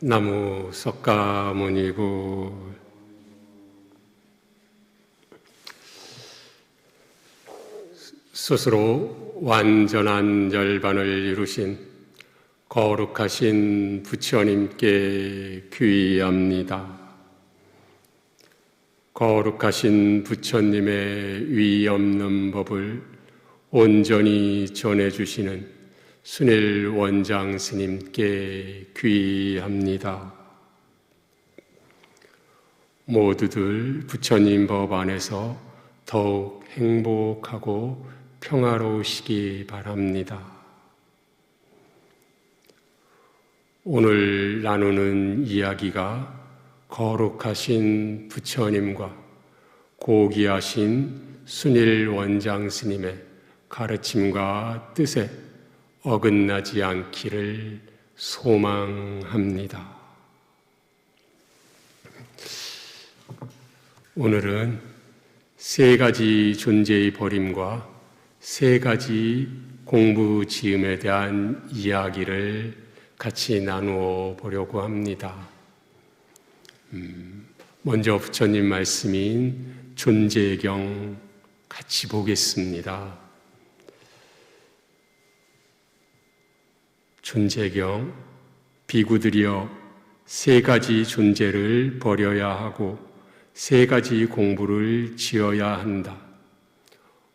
나무 석가모니고 스스로 완전한 열반을 이루신 거룩하신 부처님께 귀의합니다. 거룩하신 부처님의 위 없는 법을 온전히 전해주시는 순일 원장 스님께 귀의합니다. 모두들 부처님 법 안에서 더욱 행복하고 평화로우시기 바랍니다. 오늘 나누는 이야기가 거룩하신 부처님과 고귀하신 순일 원장 스님의 가르침과 뜻에 어긋나지 않기를 소망합니다. 오늘은 세 가지 존재의 버림과 세 가지 공부 지음에 대한 이야기를 같이 나누어 보려고 합니다. 먼저 부처님 말씀인 존재경 같이 보겠습니다. 존재경, 비구들이여 세 가지 존재를 버려야 하고 세 가지 공부를 지어야 한다.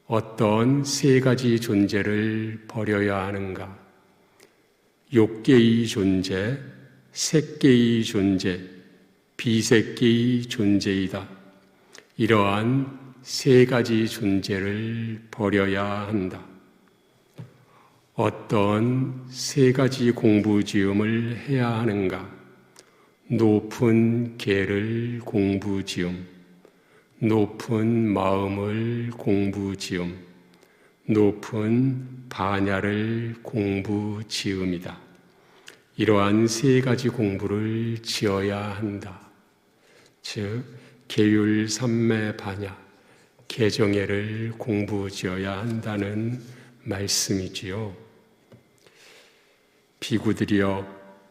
어떤 세 가지 존재를 버려야 하는가? 욕계의 존재, 색계의 존재, 비색계의 존재이다. 이러한 세 가지 존재를 버려야 한다. 어떤 세 가지 공부지음을 해야 하는가? 높은 계를 공부지음, 높은 마음을 공부지음, 높은 반야를 공부지음이다. 이러한 세 가지 공부를 지어야 한다. 즉 계율 삼매 반야, 개정예를 공부지어야 한다는 말씀이지요. 비구들이여,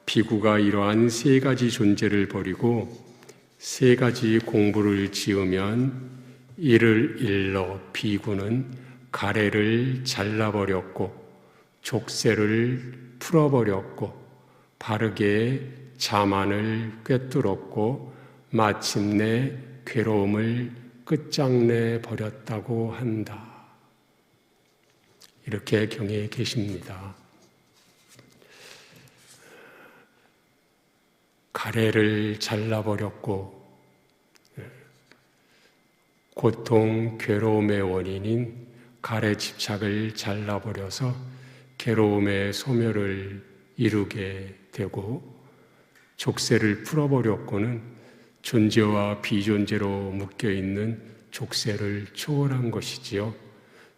비구가 이러한 세 가지 존재를 버리고 세 가지 공부를 지으면 이를 일러 비구는 가래를 잘라버렸고 족쇄를 풀어버렸고 바르게 자만을 꿰뚫었고 마침내 괴로움을 끝장내 버렸다고 한다. 이렇게 경에 계십니다. 가래를 잘라버렸고 고통, 괴로움의 원인인 가래 집착을 잘라버려서 괴로움의 소멸을 이루게 되고 족쇄를 풀어버렸고는 존재와 비존재로 묶여있는 족쇄를 초월한 것이지요.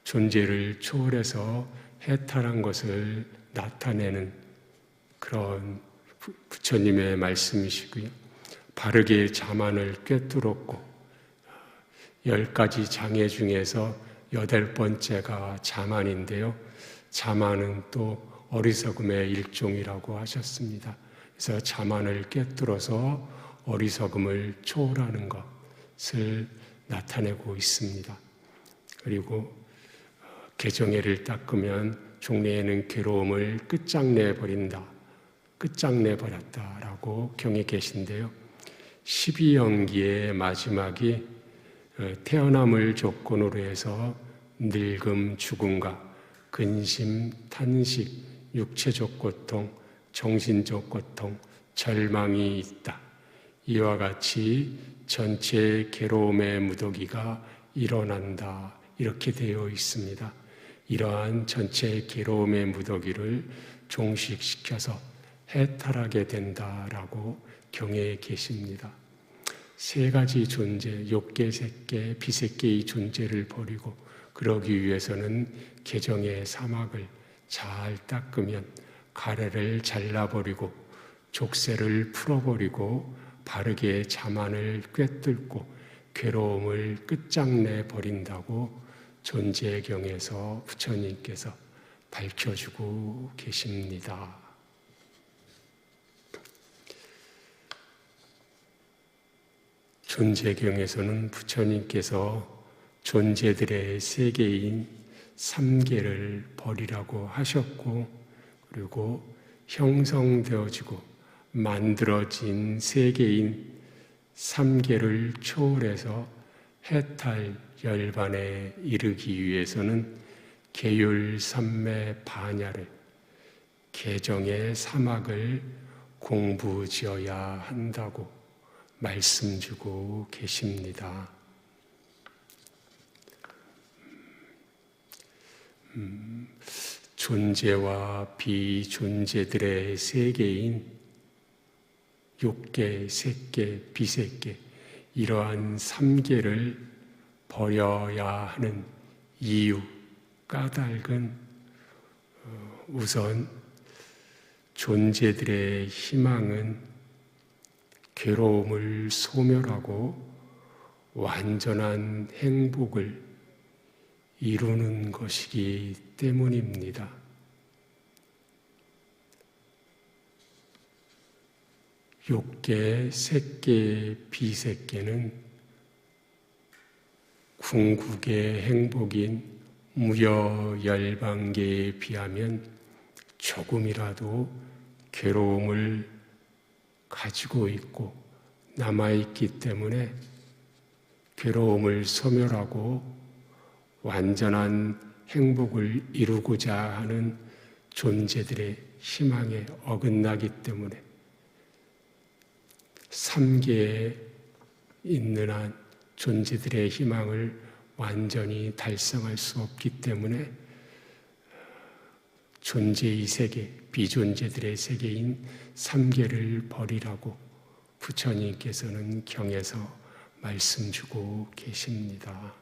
존재를 초월해서 해탈한 것을 나타내는 그런 부처님의 말씀이시고요. 바르게 자만을 꿰뚫었고 10가지 장애 중에서 8번째가 자만인데요. 자만은 또 어리석음의 일종이라고 하셨습니다. 그래서 자만을 꿰뚫어서 어리석음을 초월하는 것을 나타내고 있습니다. 그리고 개정예를 닦으면 종래에는 괴로움을 끝장내버린다. 끝장내버렸다라고 경에 계신데요. 12연기의 마지막이 태어남을 조건으로 해서 늙음, 죽음과 근심, 탄식, 육체적 고통, 정신적 고통, 절망이 있다. 이와 같이 전체 괴로움의 무더기가 일어난다. 이렇게 되어 있습니다. 이러한 전체 괴로움의 무더기를 종식시켜서 해탈하게 된다라고 경에 계십니다. 세 가지 존재, 욕계, 색계, 비색계의 존재를 버리고 그러기 위해서는 개정의 사막을 잘 닦으면 가래를 잘라버리고 족쇄를 풀어버리고 바르게 자만을 꿰뚫고 괴로움을 끝장내 버린다고 존재경에서 부처님께서 밝혀주고 계십니다. 존재경에서는 부처님께서 존재들의 세계인 삼계를 버리라고 하셨고, 그리고 형성되어지고 만들어진 세계인 삼계를 초월해서 해탈 열반에 이르기 위해서는 계율 삼매 반야를, 개정의 사막을 공부지어야 한다고 말씀 주고 계십니다. 존재와 비존재들의 세계인 욕계, 색계, 비색계, 이러한 삼계를 버려야 하는 이유, 까닭은 우선 존재들의 희망은 괴로움을 소멸하고 완전한 행복을 이루는 것이기 때문입니다. 욕계, 색계, 비색계는 궁극의 행복인 무여열반계에 비하면 조금이라도 괴로움을 가지고 있고 남아있기 때문에 괴로움을 소멸하고 완전한 행복을 이루고자 하는 존재들의 희망에 어긋나기 때문에 삼계에 있는 한 존재들의 희망을 완전히 달성할 수 없기 때문에 존재의 세계, 비존재들의 세계인 삼계를 버리라고 부처님께서는 경에서 말씀 주고 계십니다.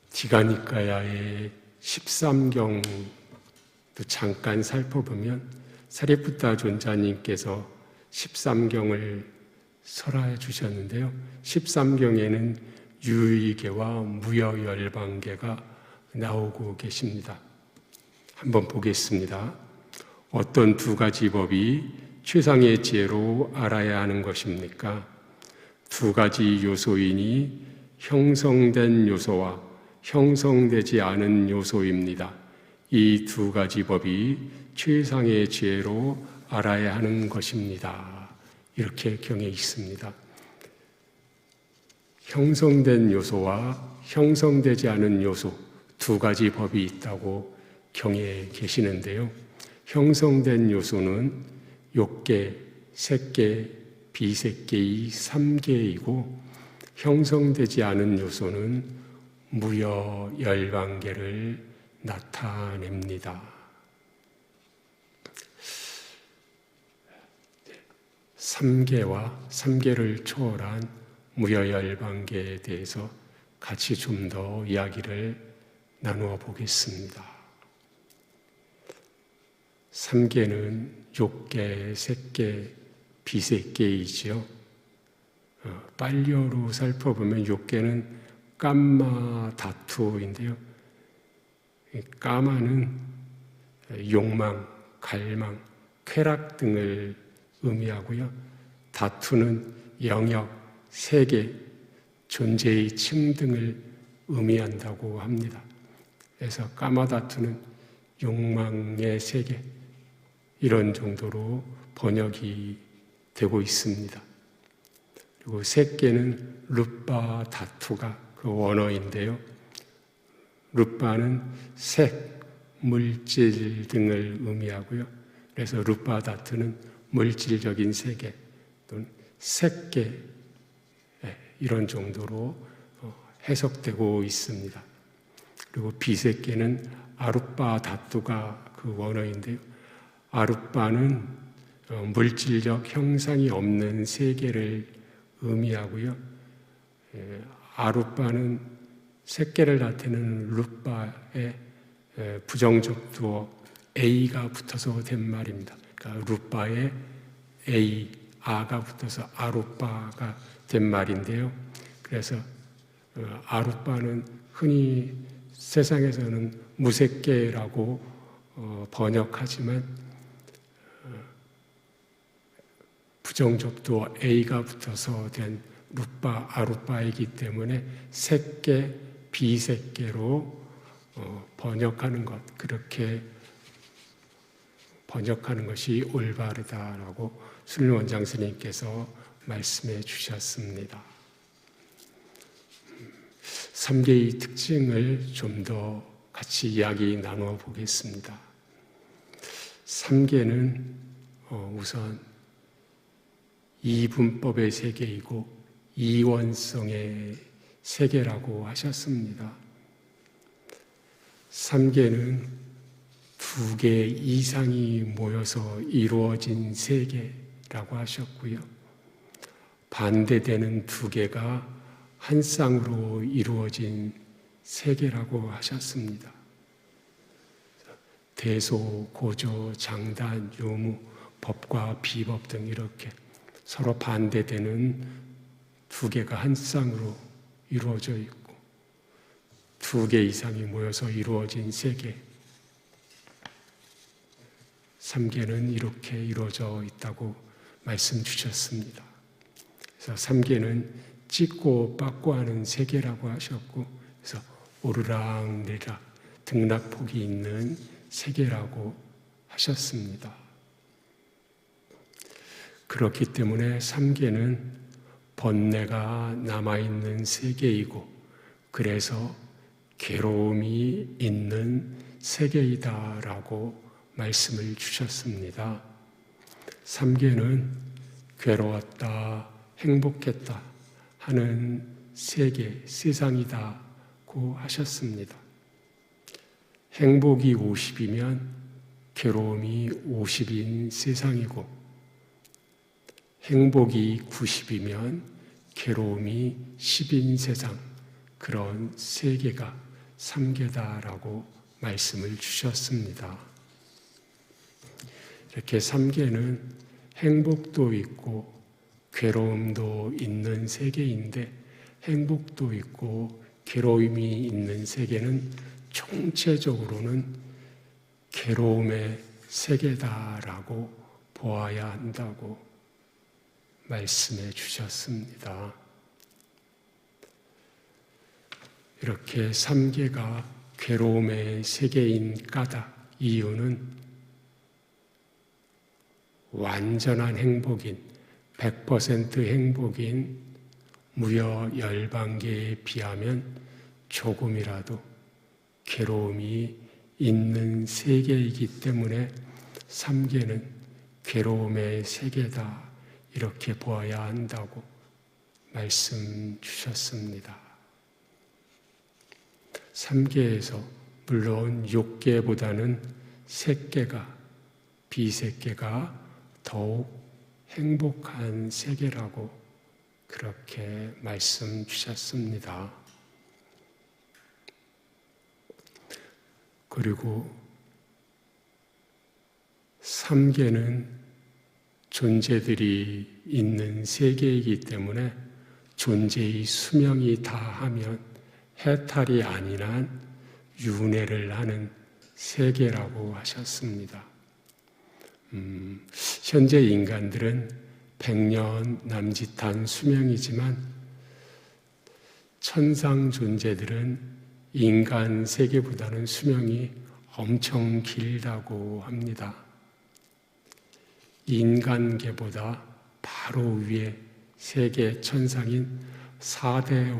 디가니까야의 13경도 잠깐 살펴보면 사리푸타 존자님께서 13경을 설하해 주셨는데요. 13경에는 유의계와 무여열반계가 나오고 계십니다. 한번 보겠습니다. 어떤 두 가지 법이 최상의 지혜로 알아야 하는 것입니까? 두 가지 요소이니 형성된 요소와 형성되지 않은 요소입니다. 이 두 가지 법이 최상의 지혜로 알아야 하는 것입니다. 이렇게 경에 있습니다. 형성된 요소와 형성되지 않은 요소 두 가지 법이 있다고 경에 계시는데요. 형성된 요소는 욕계, 색계, 비색계의 삼계이고 형성되지 않은 요소는 무여열반계를 나타냅니다. 삼계를 초월한 무여열반계에 대해서 같이 좀 더 이야기를 나누어 보겠습니다. 삼계는 욕계, 색계, 비색계이지요. 빨리어로 살펴보면 욕계는 깜마 다투인데요. 까마는 욕망, 갈망, 쾌락 등을 의미하고요. 다투는 영역, 세계, 존재의 층 등을 의미한다고 합니다. 그래서 까마 다투는 욕망의 세계, 이런 정도로 번역이 되고 있습니다. 그리고 색계는 루파 다투가 그 원어인데요. 루파는 색, 물질 등을 의미하고요. 그래서 루파 다투는 물질적인 세계 또는 색계, 이런 정도로 해석되고 있습니다. 그리고 비색계는 아루빠 다투가 그 원어인데요. 아루빠는 물질적 형상이 없는 세계를 의미하고요. 아루빠는 색계를 나타내는 루빠에 부정적 두어 A가 붙어서 된 말입니다. 그러니까 루빠에 A, 아가 붙어서 아루빠가 된 말인데요. 그래서 아루빠는 흔히 세상에서는 무색계라고 번역하지만 부정접두 A가 붙어서 된 루빠, 아루빠이기 때문에 새끼, 비새끼로 번역하는 것, 그렇게 번역하는 것이 올바르다라고 순일 원장 스님께서 말씀해 주셨습니다. 3계의 특징을 좀 더 같이 이야기 나누어 보겠습니다. 3계는 우선 이분법의 세계이고 이원성의 세계라고 하셨습니다. 3계는 2개 이상이 모여서 이루어진 세계라고 하셨고요. 반대되는 2개가 한 쌍으로 이루어진 세계라고 하셨습니다. 대소, 고조, 장단, 유무, 법과 비법 등 이렇게 서로 반대되는 2개가 한 쌍으로 이루어져 있고 2개 이상이 모여서 이루어진 세계, 3계는 이렇게 이루어져 있다고 말씀 주셨습니다. 그래서 3계는 찍고 빠고 하는 세계라고 하셨고, 그래서 오르락 내리락 등락폭이 있는 세계라고 하셨습니다. 그렇기 때문에 3계는 번뇌가 남아있는 세계이고, 그래서 괴로움이 있는 세계이다라고 말씀을 주셨습니다. 3계는 괴로웠다, 행복했다 하는 세계, 세상이다고 하셨습니다. 행복이 50이면 괴로움이 50인 세상이고, 행복이 90이면 괴로움이 10인 세상, 그런 세계가 3계다라고 말씀을 주셨습니다. 이렇게 3계는 행복도 있고 괴로움도 있는 세계인데, 행복도 있고 괴로움이 있는 세계는 총체적으로는 괴로움의 세계다라고 보아야 한다고 말씀해 주셨습니다. 이렇게 3계가 괴로움의 세계인 까닭, 이유는 완전한 행복인, 100% 행복인 무여 열반계에 비하면 조금이라도 괴로움이 있는 세계이기 때문에 3계는 괴로움의 세계다, 이렇게 보아야 한다고 말씀 주셨습니다. 3계에서 물론 6계보다는 색계가, 비색계가 더욱 행복한 세계라고 그렇게 말씀 주셨습니다. 그리고 3계는 존재들이 있는 세계이기 때문에 존재의 수명이 다하면 해탈이 아닌 한 윤회를 하는 세계라고 하셨습니다. 현재 인간들은 100년 남짓한 수명이지만 천상 존재들은 인간 세계보다는 수명이 엄청 길다고 합니다. 인간계보다 바로 위에 세계 천상인 4대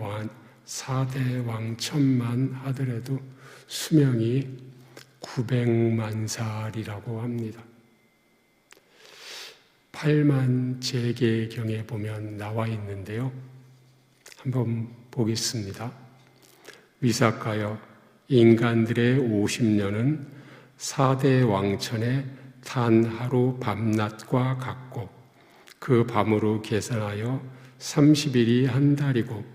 왕천만 하더라도 수명이 900만 살이라고 합니다. 8만 제계경에 보면 나와 있는데요. 한번 보겠습니다. 위삭하여 인간들의 50년은 4대 왕천의 단 하루 밤낮과 같고, 그 밤으로 계산하여 30일이 한 달이고,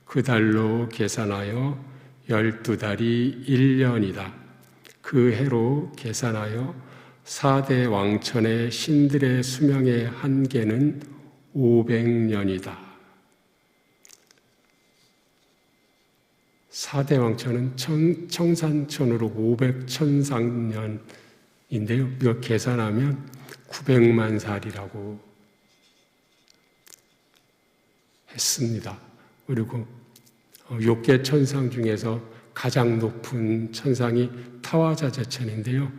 그 달로 계산하여 12달이 1년이다. 그 해로 계산하여 4대 왕천의 신들의 수명의 한계는 500년이다. 4대 왕천은 청산천으로 500천상년인데요. 이거 계산하면 900만 살이라고 했습니다. 그리고 6개 천상 중에서 가장 높은 천상이 타와자제천인데요.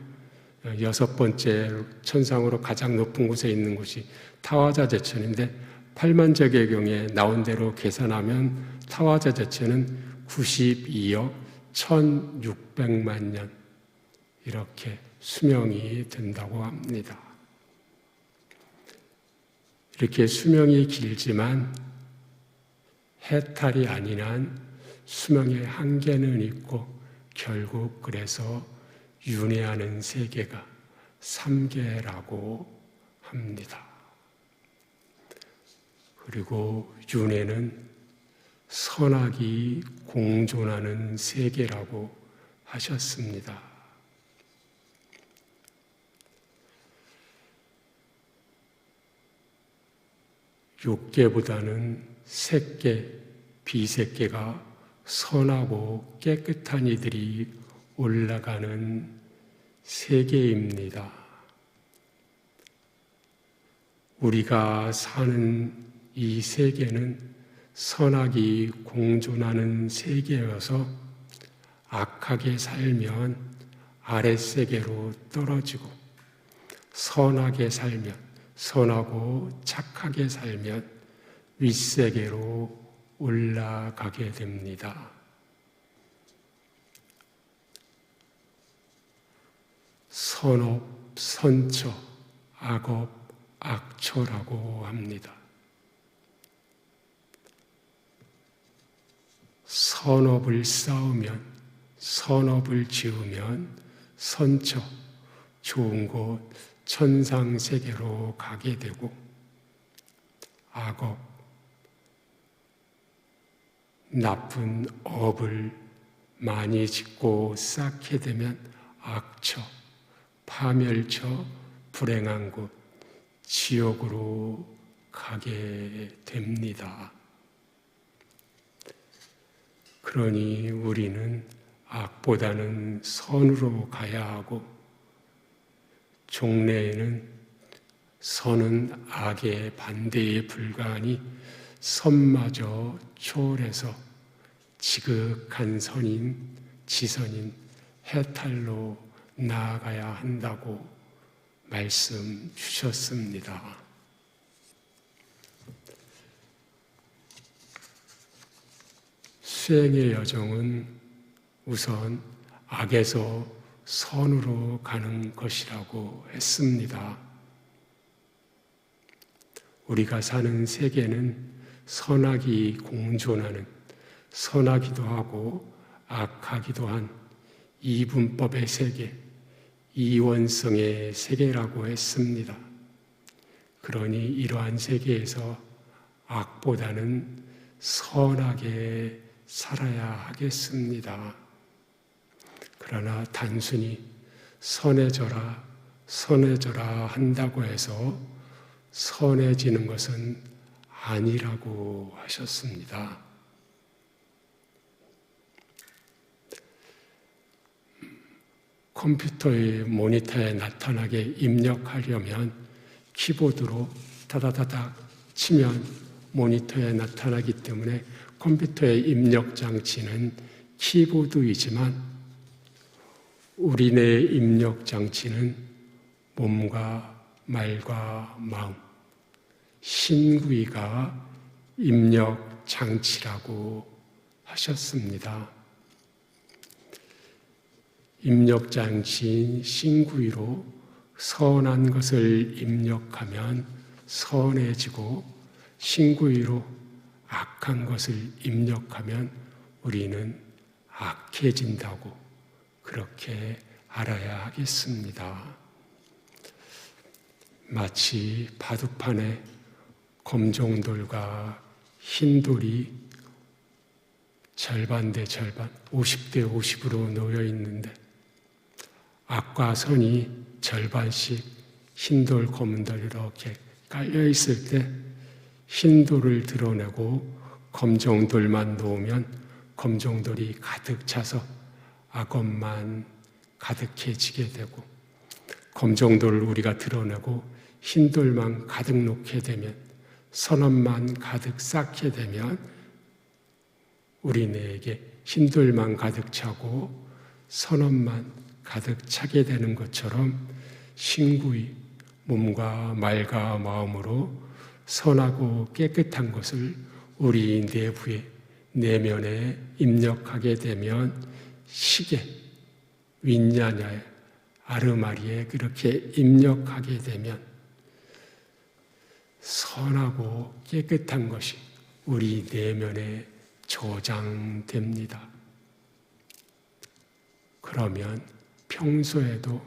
6번째 천상으로 가장 높은 곳에 있는 곳이 타와자제천인데 8만제계경에 나온 대로 계산하면 타와자제천은 92억 1600만 년 이렇게 수명이 된다고 합니다. 이렇게 수명이 길지만 해탈이 아닌 한 수명의 한계는 있고 결국 그래서 윤회하는 세계가 3계라고 합니다. 그리고 윤회는 선악이 공존하는 세계라고 하셨습니다. 육계보다는 색계, 비색계가 선하고 깨끗한 이들이 올라가는 세계입니다. 우리가 사는 이 세계는 선악이 공존하는 세계여서 악하게 살면 아랫세계로 떨어지고 선하게 살면 선하고 착하게 살면 윗세계로 올라가게 됩니다. 선업, 선처, 악업, 악처라고 합니다. 선업을 쌓으면, 선업을 지으면 선처, 좋은 곳, 천상세계로 가게 되고 악업, 나쁜 업을 많이 짓고 쌓게 되면 악처, 파멸처, 불행한 곳, 지옥으로 가게 됩니다. 그러니 우리는 악보다는 선으로 가야 하고 종래에는 선은 악의 반대에 불과하니 선마저 초월해서 지극한 선인, 지선인, 해탈로 나아가야 한다고 말씀 주셨습니다. 수행의 여정은 우선 악에서 선으로 가는 것이라고 했습니다. 우리가 사는 세계는 선악이 공존하는, 선하기도 하고 악하기도 한 이분법의 세계, 이원성의 세계라고 했습니다. 그러니 이러한 세계에서 악보다는 선하게 살아야 하겠습니다. 그러나 단순히 선해져라, 선해져라 한다고 해서 선해지는 것은 아니라고 하셨습니다. 컴퓨터의 모니터에 나타나게 입력하려면 키보드로 다다다닥 치면 모니터에 나타나기 때문에 컴퓨터의 입력 장치는 키보드이지만 우리네 입력 장치는 몸과 말과 마음, 신구이가 입력 장치라고 하셨습니다. 입력 장치인 신구이로 선한 것을 입력하면 선해지고 신구이로 악한 것을 입력하면 우리는 악해진다고 그렇게 알아야 하겠습니다. 마치 바둑판에 검정돌과 흰돌이 절반 대 절반, 50대 50으로 놓여 있는데 악과 선이 절반씩 흰돌, 검은돌 이렇게 깔려 있을 때 흰돌을 드러내고 검정돌만 놓으면 검정돌이 가득 차서 악업만 가득해지게 되고 검정돌을 우리가 드러내고 흰돌만 가득 놓게 되면 선언만 가득 쌓게 되면 우리네에게 힘들만 가득 차고 선언만 가득 차게 되는 것처럼 신구이 몸과 말과 마음으로 선하고 깨끗한 것을 우리 내부에 내면에 입력하게 되면 시계, 윈냐냐에 아르마리에 그렇게 입력하게 되면 선하고 깨끗한 것이 우리 내면에 저장됩니다. 그러면 평소에도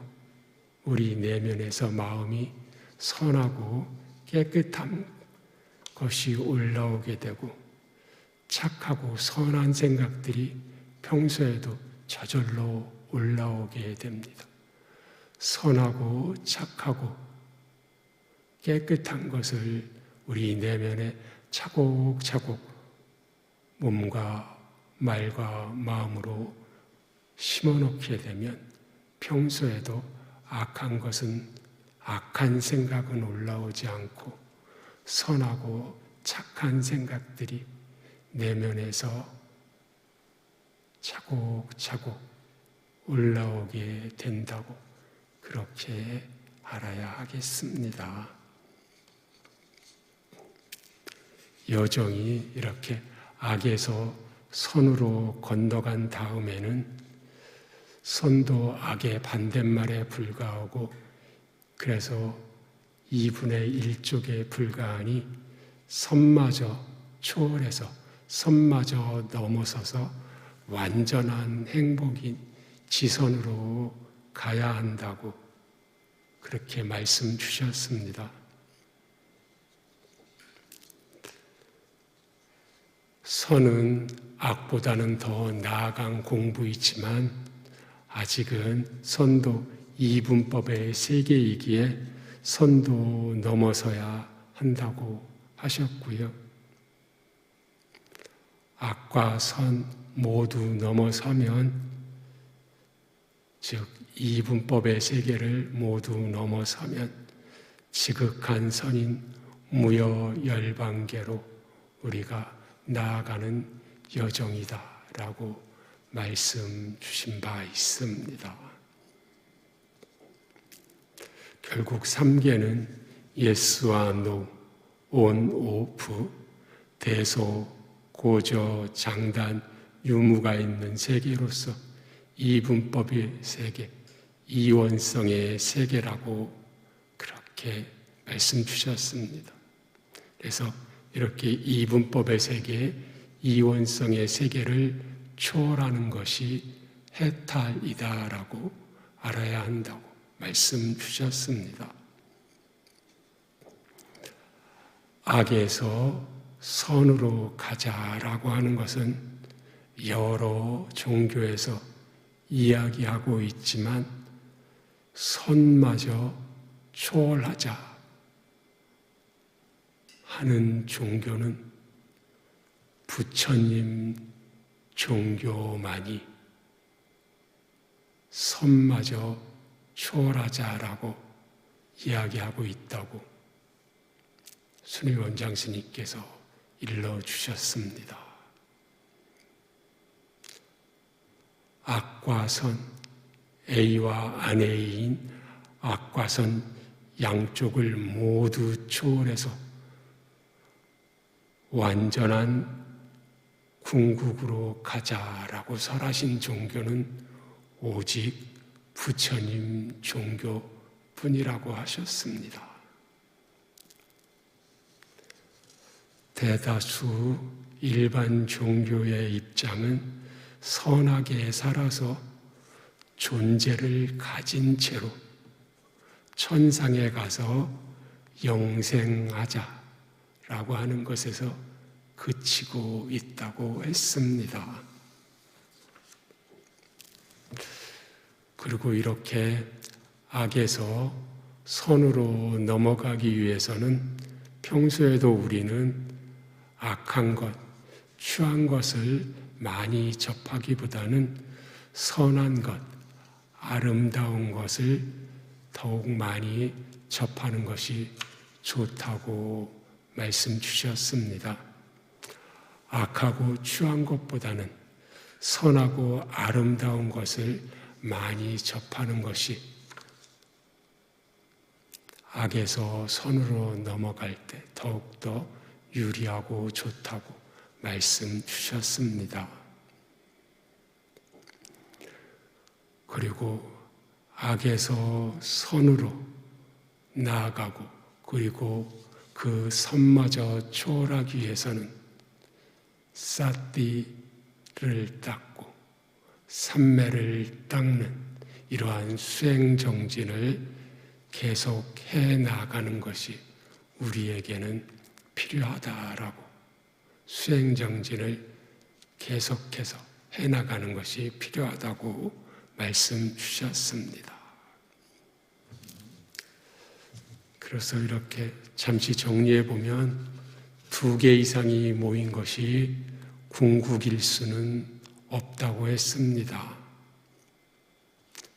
우리 내면에서 마음이 선하고 깨끗한 것이 올라오게 되고 착하고 선한 생각들이 평소에도 저절로 올라오게 됩니다. 선하고 착하고 깨끗한 것을 우리 내면에 차곡차곡 몸과 말과 마음으로 심어놓게 되면 평소에도 악한 생각은 올라오지 않고 선하고 착한 생각들이 내면에서 차곡차곡 올라오게 된다고 그렇게 알아야 하겠습니다. 여정이 이렇게 악에서 선으로 건너간 다음에는 선도 악의 반대말에 불과하고 그래서 2분의 1쪽에 불과하니 선마저 초월해서 선마저 넘어서서 완전한 행복인 지선으로 가야 한다고 그렇게 말씀 주셨습니다. 선은 악보다는 더 나아간 공부이지만 아직은 선도 이분법의 세계이기에 선도 넘어서야 한다고 하셨고요. 악과 선 모두 넘어서면 즉 이분법의 세계를 모두 넘어서면 지극한 선인 무여열반계로 우리가 나아가는 여정이다라고 말씀 주신 바 있습니다. 결국 3계는 예스와 노, 온, 오프, 대소, 고저, 장단, 유무가 있는 세계로서 이분법의 세계, 이원성의 세계라고 그렇게 말씀 주셨습니다. 그래서 이렇게 이분법의 세계, 이원성의 세계를 초월하는 것이 해탈이다라고 알아야 한다고 말씀 주셨습니다. 악에서 선으로 가자라고 하는 것은 여러 종교에서 이야기하고 있지만 선마저 초월하자 하는 종교는 부처님 종교만이 선마저 초월하자라고 이야기하고 있다고 순위원장 스님께서 일러주셨습니다. 악과 선, A와 안A인 악과 선 양쪽을 모두 초월해서 완전한 궁극으로 가자라고 설하신 종교는 오직 부처님 종교뿐이라고 하셨습니다. 대다수 일반 종교의 입장은 선하게 살아서 존재를 가진 채로 천상에 가서 영생하자라고 하는 것에서 그치고 있다고 했습니다. 그리고 이렇게 악에서 선으로 넘어가기 위해서는 평소에도 우리는 악한 것, 추한 것을 많이 접하기보다는 선한 것, 아름다운 것을 더욱 많이 접하는 것이 좋다고 말씀 주셨습니다. 악하고 추한 것보다는 선하고 아름다운 것을 많이 접하는 것이 악에서 선으로 넘어갈 때 더욱더 유리하고 좋다고 말씀 주셨습니다. 그리고 악에서 선으로 나아가고 그리고 그 선마저 초월하기 위해서는 삿띠를 닦고 삼매를 닦는 이러한 수행정진을 계속해 나가는 것이 우리에게는 필요하다라고 수행정진을 계속해서 해나가는 것이 필요하다고 말씀 주셨습니다. 그래서 이렇게 잠시 정리해 보면 2개 이상이 모인 것이 궁극일 수는 없다고 했습니다.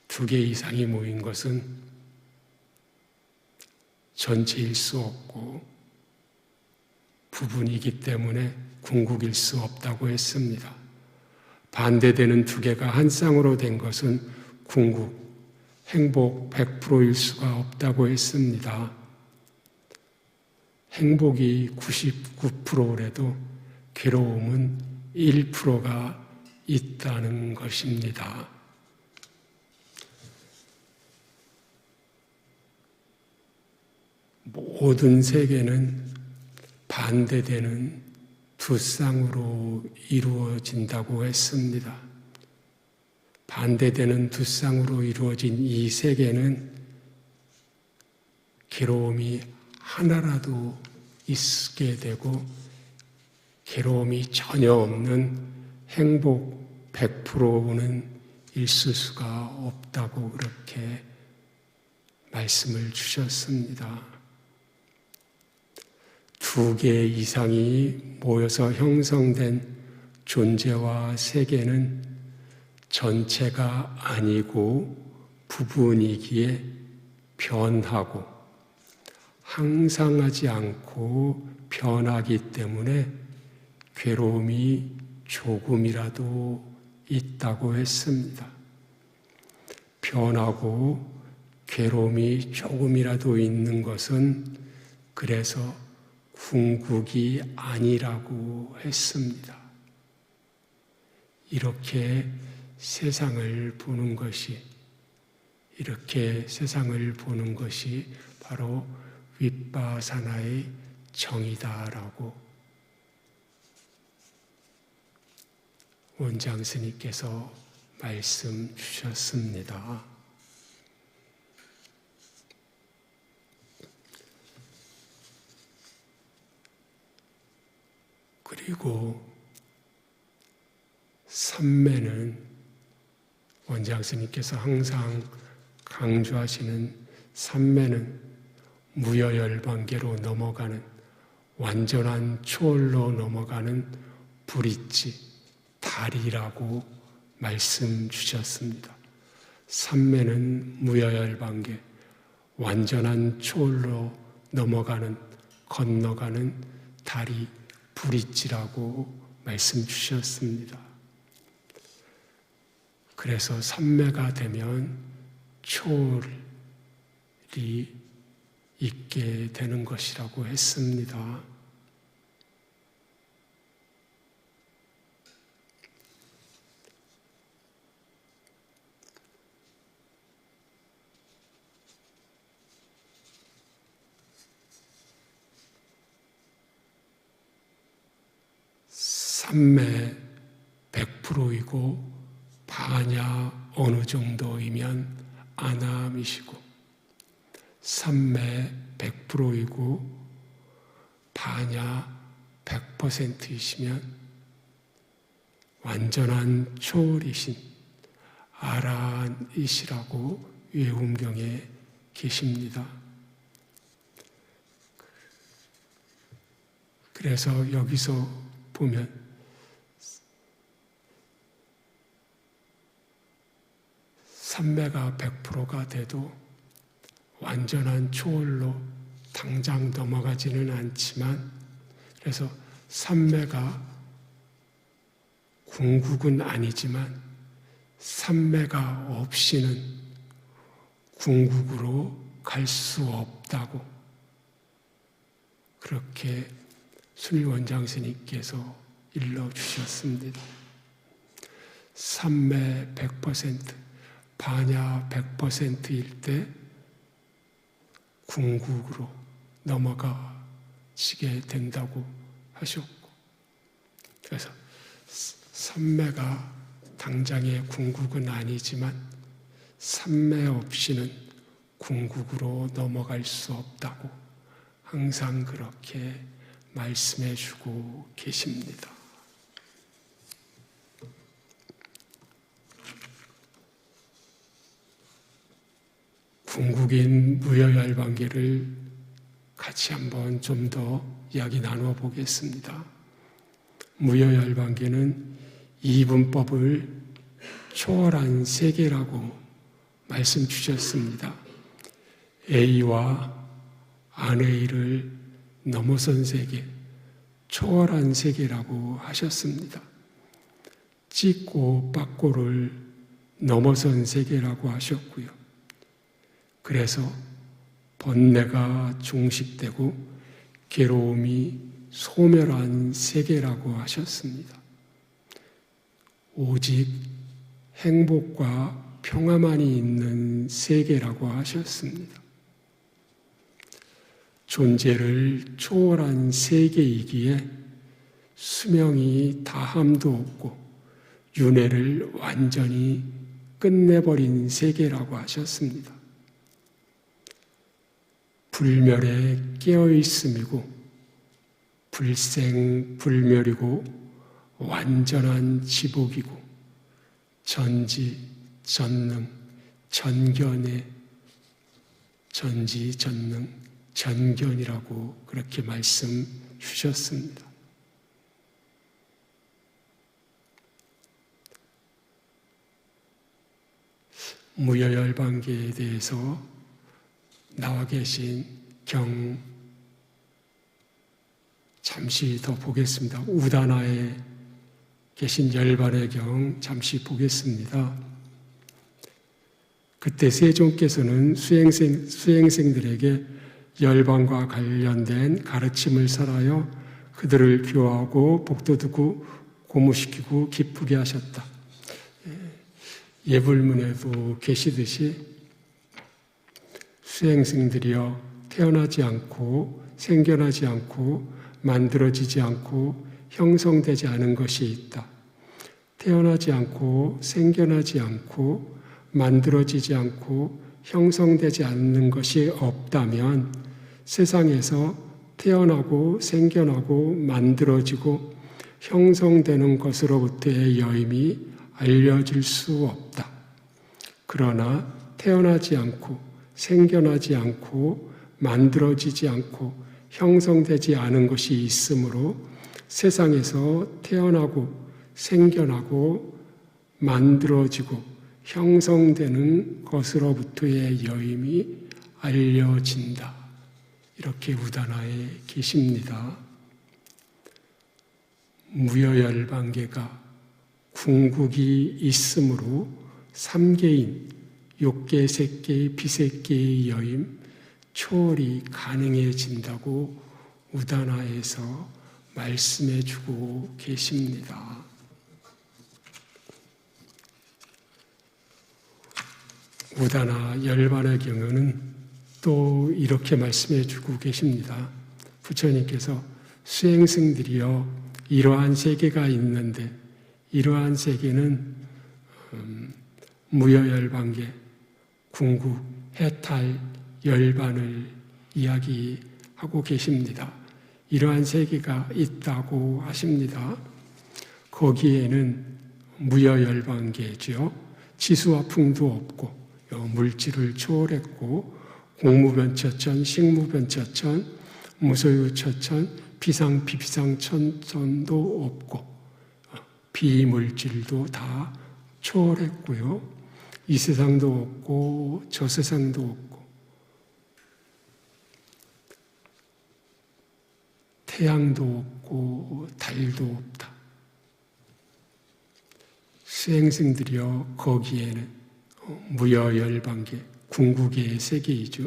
2개 이상이 모인 것은 전체일 수 없고 부분이기 때문에 궁극일 수 없다고 했습니다. 반대되는 2개가 한 쌍으로 된 것은 궁극, 행복 100%일 수가 없다고 했습니다. 행복이 99%래도 괴로움은 1%가 있다는 것입니다. 모든 세계는 반대되는 2쌍으로 이루어진다고 했습니다. 반대되는 2쌍으로 이루어진 이 세계는 괴로움이 하나라도 있게 되고 괴로움이 전혀 없는 행복 100%는 있을 수가 없다고 그렇게 말씀을 주셨습니다. 2개 이상이 모여서 형성된 존재와 세계는 전체가 아니고 부분이기에 변하고 항상하지 않고 변하기 때문에 괴로움이 조금이라도 있다고 했습니다. 변하고 괴로움이 조금이라도 있는 것은 그래서 궁극이 아니라고 했습니다. 이렇게 세상을 보는 것이 바로 윗바사나의 정의다라고 원장 스님께서 말씀 주셨습니다. 그리고 삼매는 원장 스님께서 항상 강조하시는 삼매는 무여열반계로 넘어가는 완전한 초월로 넘어가는 브릿지, 다리라고 말씀 주셨습니다. 삼매는 무여열반계, 완전한 초월로 넘어가는, 건너가는 다리, 브릿지라고 말씀 주셨습니다. 그래서 삼매가 되면 초월이 있게 되는 것이라고 했습니다. 삼매 100%이고 반야 어느 정도이면 아남이시고 삼매 100%이고 반야 100%이시면 완전한 초월이신 아란이시라고 외움경에 계십니다. 그래서 여기서 보면 삼매가 100%가 돼도 완전한 초월로 당장 넘어가지는 않지만, 그래서 삼매가 궁극은 아니지만 삼매가 없이는 궁극으로 갈 수 없다고 그렇게 순위원장 스님께서 일러주셨습니다. 삼매 100%, 반야 100%일 때 궁극으로 넘어가시게 된다고 하셨고, 그래서 삼매가 당장의 궁극은 아니지만 삼매 없이는 궁극으로 넘어갈 수 없다고 항상 그렇게 말씀해 주고 계십니다. 궁극인 무여열반계를 같이 한번 좀 더 이야기 나누어 보겠습니다. 무여열반계는 이분법을 초월한 세계라고 말씀 주셨습니다. A와 안A를 넘어선 세계, 초월한 세계라고 하셨습니다. 찢고 빠꼬를 넘어선 세계라고 하셨고요. 그래서 번뇌가 중식되고 괴로움이 소멸한 세계라고 하셨습니다. 오직 행복과 평화만이 있는 세계라고 하셨습니다. 존재를 초월한 세계이기에 수명이 다함도 없고 윤회를 완전히 끝내버린 세계라고 하셨습니다. 불멸에 깨어있음이고 불생불멸이고 완전한 지복이고 전지전능 전견의 전지전능 전견이라고 그렇게 말씀 주셨습니다. 무여열반계에 대해서 나와 계신 경 잠시 더 보겠습니다. 우다나에 계신 열반의 경 잠시 보겠습니다. 그때 세존께서는 수행생들에게 열반과 관련된 가르침을 설하여 그들을 교화하고 복도두고 고무시키고 기쁘게 하셨다. 예불문에도 계시듯이 수행생들이여 태어나지 않고 생겨나지 않고 만들어지지 않고 형성되지 않은 것이 있다. 태어나지 않고 생겨나지 않고 만들어지지 않고 형성되지 않는 것이 없다면 세상에서 태어나고 생겨나고 만들어지고 형성되는 것으로부터의 여임이 알려질 수 없다. 그러나 태어나지 않고 생겨나지 않고 만들어지지 않고 형성되지 않은 것이 있으므로 세상에서 태어나고 생겨나고 만들어지고 형성되는 것으로부터의 여임이 알려진다. 이렇게 우다나에 계십니다. 무여열반계가 궁극이 있으므로 삼계인 욕계, 색계, 비색계의 여임, 초월이 가능해진다고 우다나에서 말씀해주고 계십니다. 우다나 열반의 경우는 또 이렇게 말씀해주고 계십니다. 부처님께서 수행승들이여 이러한 세계가 있는데 이러한 세계는 무여열반계, 궁극, 해탈, 열반을 이야기하고 계십니다. 이러한 세계가 있다고 하십니다. 거기에는 무여열반계죠. 지수와 풍도 없고 물질을 초월했고 공무변처천, 식무변처천, 무소유처천, 비상비비상천천도 없고 비물질도 다 초월했고요. 이 세상도 없고 저 세상도 없고 태양도 없고 달도 없다. 수행승들이여 거기에는 무여열반계 궁극의 세계이죠.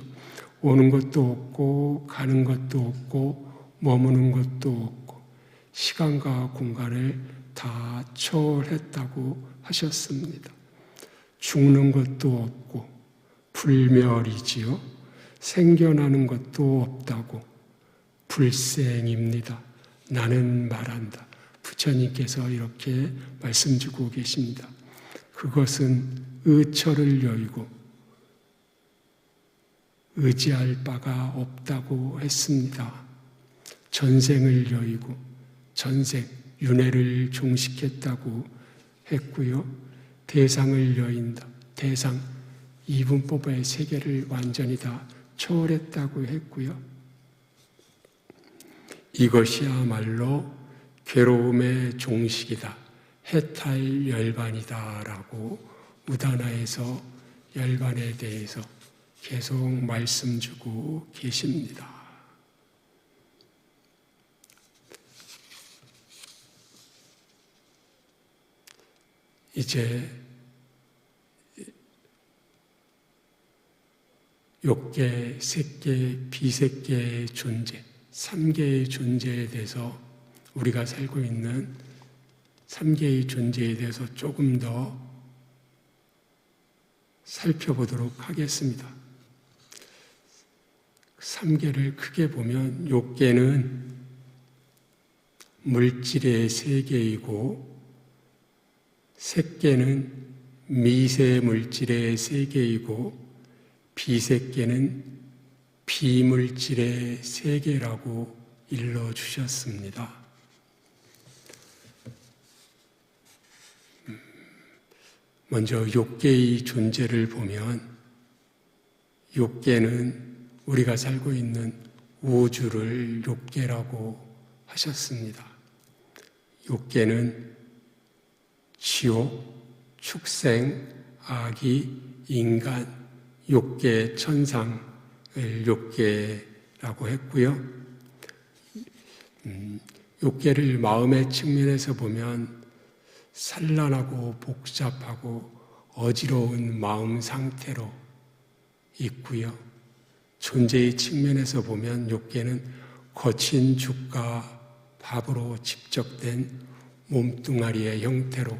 오는 것도 없고 가는 것도 없고 머무는 것도 없고 시간과 공간을 다 초월했다고 하셨습니다. 죽는 것도 없고 불멸이지요. 생겨나는 것도 없다고 불생입니다. 나는 말한다. 부처님께서 이렇게 말씀 주고 계십니다. 그것은 의처를 여의고 의지할 바가 없다고 했습니다. 전생을 여의고 전생 윤회를 종식했다고 했고요. 대상을 여인다. 대상 이분법의 세계를 완전히 다 초월했다고 했고요. 이것이야말로 괴로움의 종식이다. 해탈 열반이다 라고 우다나에서 열반에 대해서 계속 말씀 주고 계십니다. 이제 욕계, 색계, 비색계의 존재, 3개의 존재에 대해서 우리가 살고 있는 3개의 존재에 대해서 조금 더 살펴보도록 하겠습니다. 3계를 크게 보면 욕계는 물질의 세계이고 색계는 미세 물질의 세계이고 비색계는 비물질의 세계라고 일러주셨습니다. 먼저 욕계의 존재를 보면 욕계는 우리가 살고 있는 우주를 욕계라고 하셨습니다. 욕계는 지옥, 축생, 악이, 인간, 욕계, 천상을 욕계라고 했고요. 욕계를 마음의 측면에서 보면 산란하고 복잡하고 어지러운 마음 상태로 있고요. 존재의 측면에서 보면 욕계는 거친 죽과 밥으로 집적된 몸뚱아리의 형태로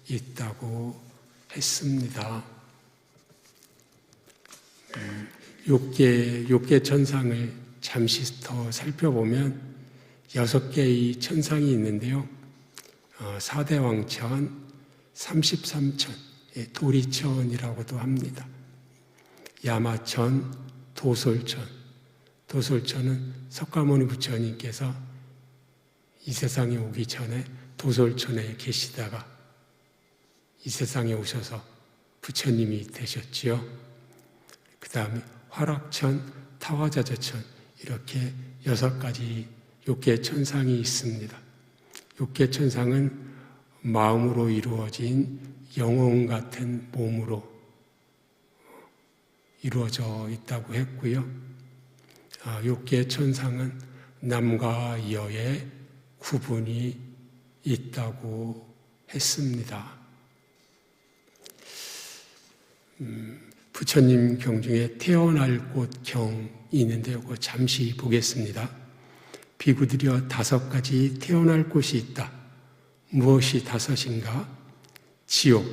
있다고 했습니다. 욕계 천상을 잠시 더 살펴보면 6개의 천상이 있는데요. 4대 왕천, 33천, 도리천이라고도 합니다. 야마천, 도솔천. 도솔천은 석가모니 부처님께서 이 세상에 오기 전에 도솔천에 계시다가 이 세상에 오셔서 부처님이 되셨지요. 그 다음에 화락천, 타화자재천 이렇게 6가지 욕계 천상이 있습니다. 욕계 천상은 마음으로 이루어진 영혼 같은 몸으로 이루어져 있다고 했고요. 욕계 천상은 남과 여의 구분이 있다고 했습니다. 부처님 경 중에 태어날 곳 경이 있는데요. 그거 잠시 보겠습니다. 비구들이여 5가지 태어날 곳이 있다. 무엇이 5인가? 지옥,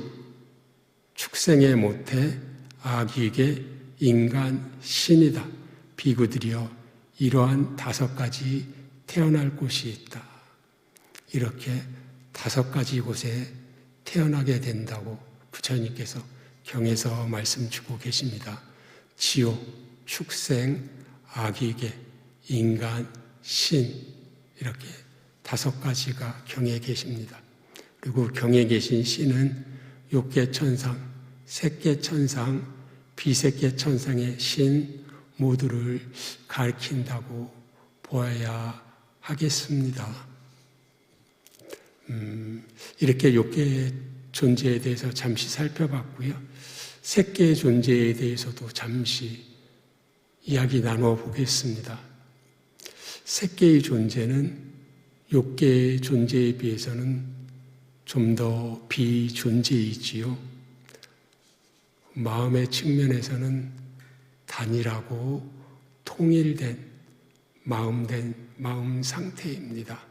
축생의 모태, 악익의 인간, 신이다. 비구들이여 이러한 5가지 태어날 곳이 있다. 이렇게 5가지 곳에 태어나게 된다고 부처님께서 경에서 말씀 주고 계십니다. 지옥, 축생, 악익의 인간, 신 이렇게 5가지가 경에 계십니다. 그리고 경에 계신 신은 욕계 천상, 색계 천상, 비색계 천상의 신 모두를 가리킨다고 보아야 하겠습니다. 이렇게 욕계의 존재에 대해서 잠시 살펴봤고요. 색계의 존재에 대해서도 잠시 이야기 나누어 보겠습니다. 셋계의 존재는 육계의 존재에 비해서는 좀 더 비존재이지요. 마음의 측면에서는 단일하고 통일된 마음 상태입니다.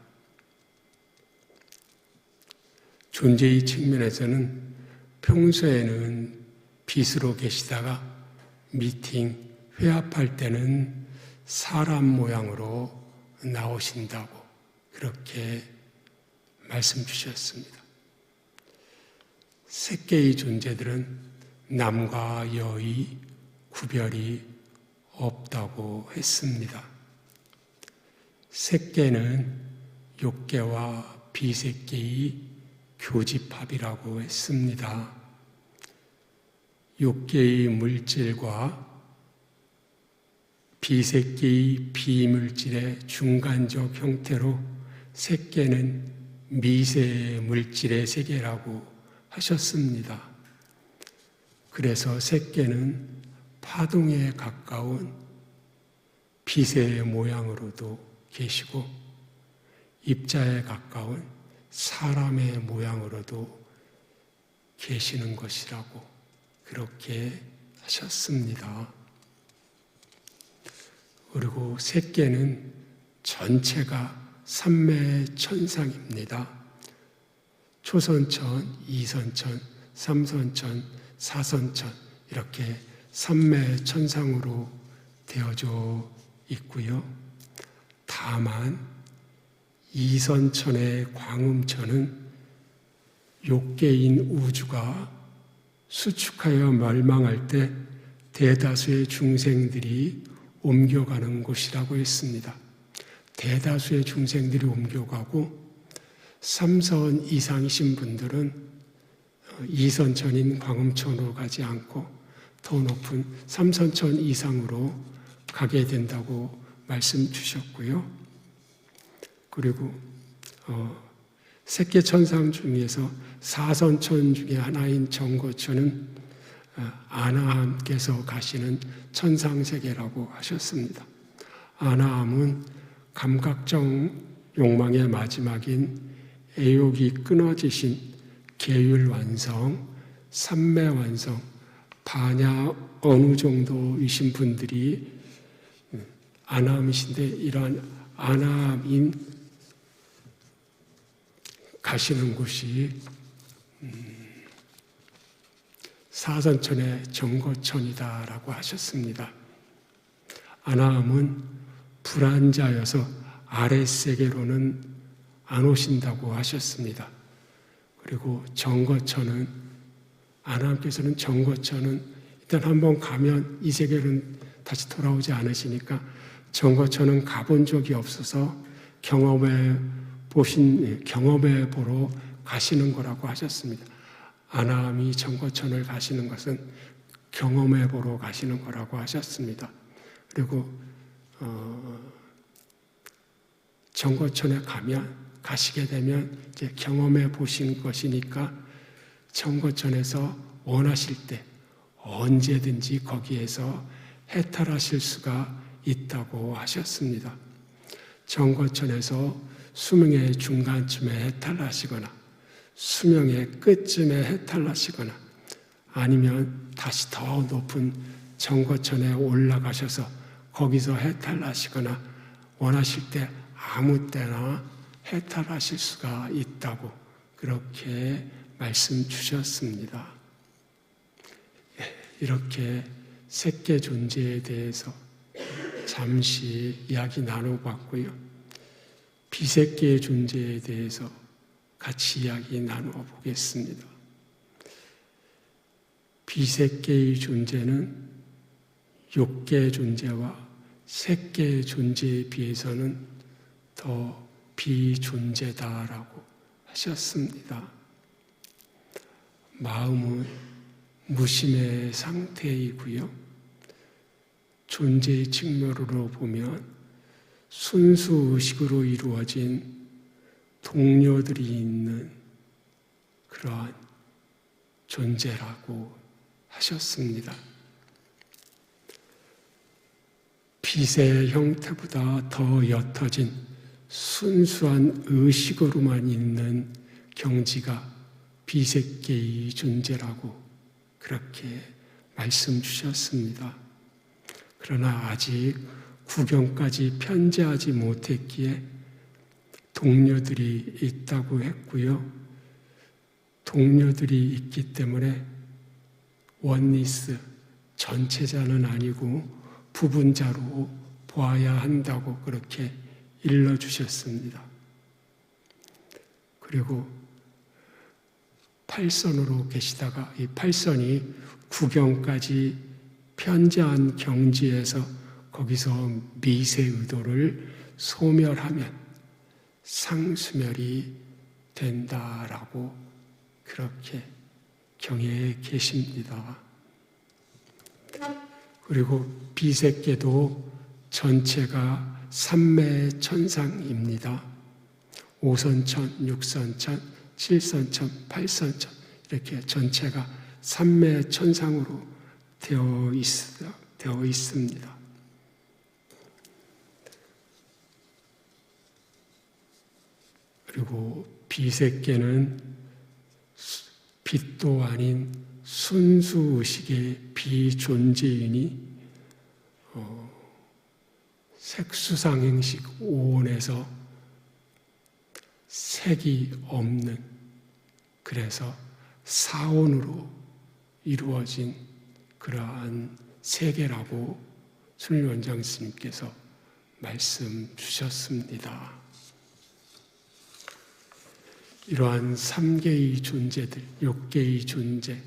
존재의 측면에서는 평소에는 빛으로 계시다가 미팅, 회합할 때는 사람 모양으로 나오신다고 그렇게 말씀 주셨습니다. 셋계의 존재들은 남과 여의 구별이 없다고 했습니다. 셋계는 육계와 비셋계의 교집합이라고 했습니다. 육계의 물질과 비셋계의 비물질의 중간적 형태로 셋계는 미세 물질의 세계라고 하셨습니다. 그래서 셋계는 파동에 가까운 빛의 모양으로도 계시고 입자에 가까운 사람의 모양으로도 계시는 것이라고 그렇게 하셨습니다. 그리고 셋계는 전체가 삼매천상입니다. 초선천, 이선천, 삼선천, 사선천 이렇게 삼매천상으로 되어져 있고요. 다만 이선천의 광음천은 육계인 우주가 수축하여 멸망할 때 대다수의 중생들이 옮겨가는 곳이라고 했습니다. 대다수의 중생들이 옮겨가고 삼선 이상이신 분들은 이선천인 광음천으로 가지 않고 더 높은 삼선천 이상으로 가게 된다고 말씀 주셨고요. 그리고 셋계천상 중에서 사선천 중에 하나인 정거천은 아나함께서 가시는 천상세계라고 하셨습니다. 아나함은 감각적 욕망의 마지막인 애욕이 끊어지신 계율완성, 삼매완성, 반야 어느 정도이신 분들이 아나함이신데 이러한 아나함인 가시는 곳이 사선천의 정거천이다라고 하셨습니다. 아나함은 불안자여서 아랫세계로는 안 오신다고 하셨습니다. 그리고 정거천은 아나함께서는 정거천은 일단 한번 가면 이 세계는 다시 돌아오지 않으시니까 정거천은 가본 적이 없어서 경험해 보러 가시는 거라고 하셨습니다. 아나함이 정거천을 가시는 것은 경험해 보러 가시는 거라고 하셨습니다. 그리고 정거천에 가시게 되면 이제 경험해 보신 것이니까 정거천에서 원하실 때 언제든지 거기에서 해탈하실 수가 있다고 하셨습니다. 정거천에서 수명의 중간쯤에 해탈하시거나 수명의 끝쯤에 해탈하시거나 아니면 다시 더 높은 정거천에 올라가셔서 거기서 해탈하시거나 원하실 때 아무 때나 해탈하실 수가 있다고 그렇게 말씀 주셨습니다. 이렇게 셋계 존재에 대해서 잠시 이야기 나눠봤고요. 비셋계의 존재에 대해서 같이 이야기 나누어 보겠습니다. 비셋계의 존재는 육계의 존재와 셋계의 존재에 비해서는 더 비존재다라고 하셨습니다. 마음은 무심의 상태이고요. 존재의 측면으로 보면 순수의식으로 이루어진 동료들이 있는 그러한 존재라고 하셨습니다. 빛의 형태보다 더 옅어진 순수한 의식으로만 있는 경지가 비색계의 존재라고 그렇게 말씀 주셨습니다. 그러나 아직 구경까지 편재하지 못했기에 동료들이 있다고 했고요. 동료들이 있기 때문에 원리스, 전체자는 아니고 부분자로 보아야 한다고 그렇게 일러주셨습니다. 그리고 팔선으로 계시다가 이 팔선이 구경까지 편재한 경지에서 거기서 미세 의도를 소멸하면 상수멸이 된다라고 그렇게 경에 계십니다. 그리고 비색계도 전체가 삼매천상입니다. 5선천, 6선천, 7선천, 8선천 이렇게 전체가 삼매천상으로 되어 있습니다. 그리고 비색계는 빛도 아닌 순수의식의 비존재이니 색수상행식 오온에서 색이 없는, 그래서 사온으로 이루어진 그러한 세계라고 순리원장 스님께서 말씀 주셨습니다. 이러한 3개의 존재들, 6개의 존재,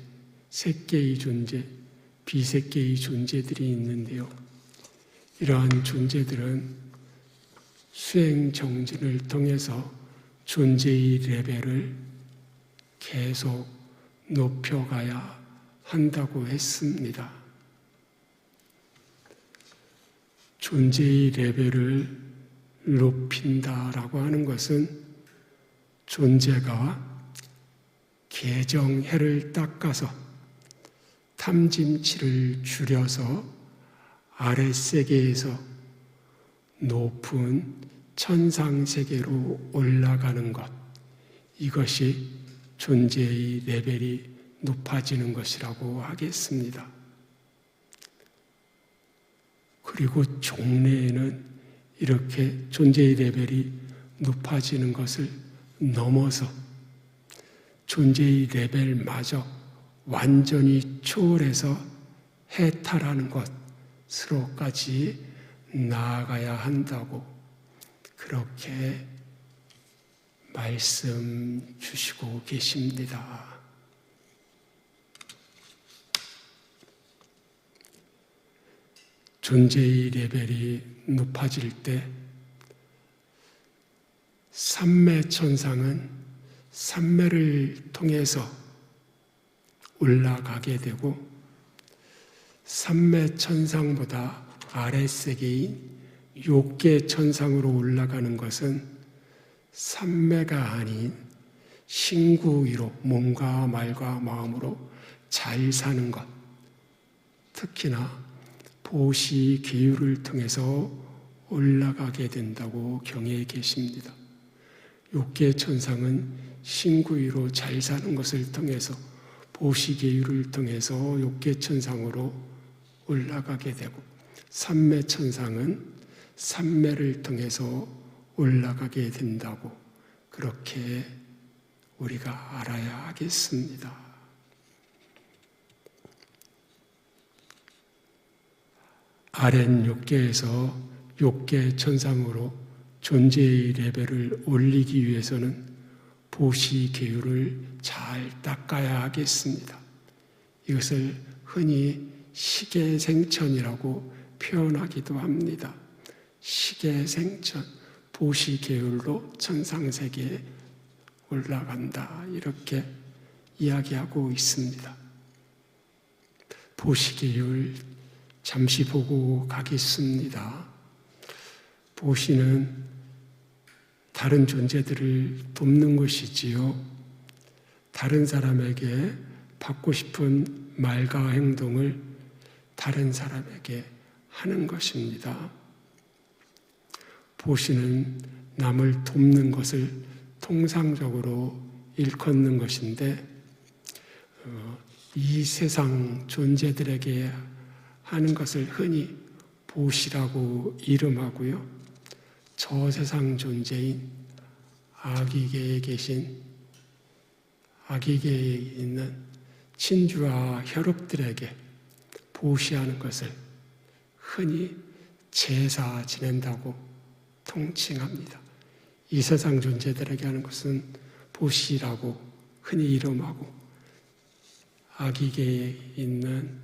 색계의 존재, 비색계의 존재들이 있는데요. 이러한 존재들은 수행 정진을 통해서 존재의 레벨을 계속 높여가야 한다고 했습니다. 존재의 레벨을 높인다라고 하는 것은 존재가 개정해를 닦아서 탐짐치를 줄여서 아랫세계에서 높은 천상세계로 올라가는 것, 이것이 존재의 레벨이 높아지는 것이라고 하겠습니다. 그리고 종래에는 이렇게 존재의 레벨이 높아지는 것을 넘어서 존재의 레벨마저 완전히 초월해서 해탈하는 것으로까지 나아가야 한다고 그렇게 말씀 주시고 계십니다. 존재의 레벨이 높아질 때 삼매천상은 삼매를 통해서 올라가게 되고 삼매천상보다 아랫세계인 욕계천상으로 올라가는 것은 삼매가 아닌 신구위로 몸과 말과 마음으로 잘 사는 것, 특히나 보시 계율을 통해서 올라가게 된다고 경에 계십니다. 욕계천상은 신구위로 잘 사는 것을 통해서 보시계율을 통해서 욕계천상으로 올라가게 되고, 삼매천상은 삼매를 통해서 올라가게 된다고 그렇게 우리가 알아야 하겠습니다. 아랫 욕계에서 욕계천상으로 존재의 레벨을 올리기 위해서는 보시계율을 잘 닦아야 하겠습니다. 이것을 흔히 식계생천이라고 표현하기도 합니다. 식계생천, 보시계율로 천상세계에 올라간다 이렇게 이야기하고 있습니다. 보시계율 잠시 보고 가겠습니다. 보시는 다른 존재들을 돕는 것이지요. 다른 사람에게 받고 싶은 말과 행동을 다른 사람에게 하는 것입니다. 보시는 남을 돕는 것을 통상적으로 일컫는 것인데 이 세상 존재들에게 하는 것을 흔히 보시라고 이름하고요. 저 세상 존재인 아기계에 있는 친주와 혈육들에게 보시하는 것을 흔히 제사 지낸다고 통칭합니다. 이 세상 존재들에게 하는 것은 보시라고 흔히 이름하고 아기계에 있는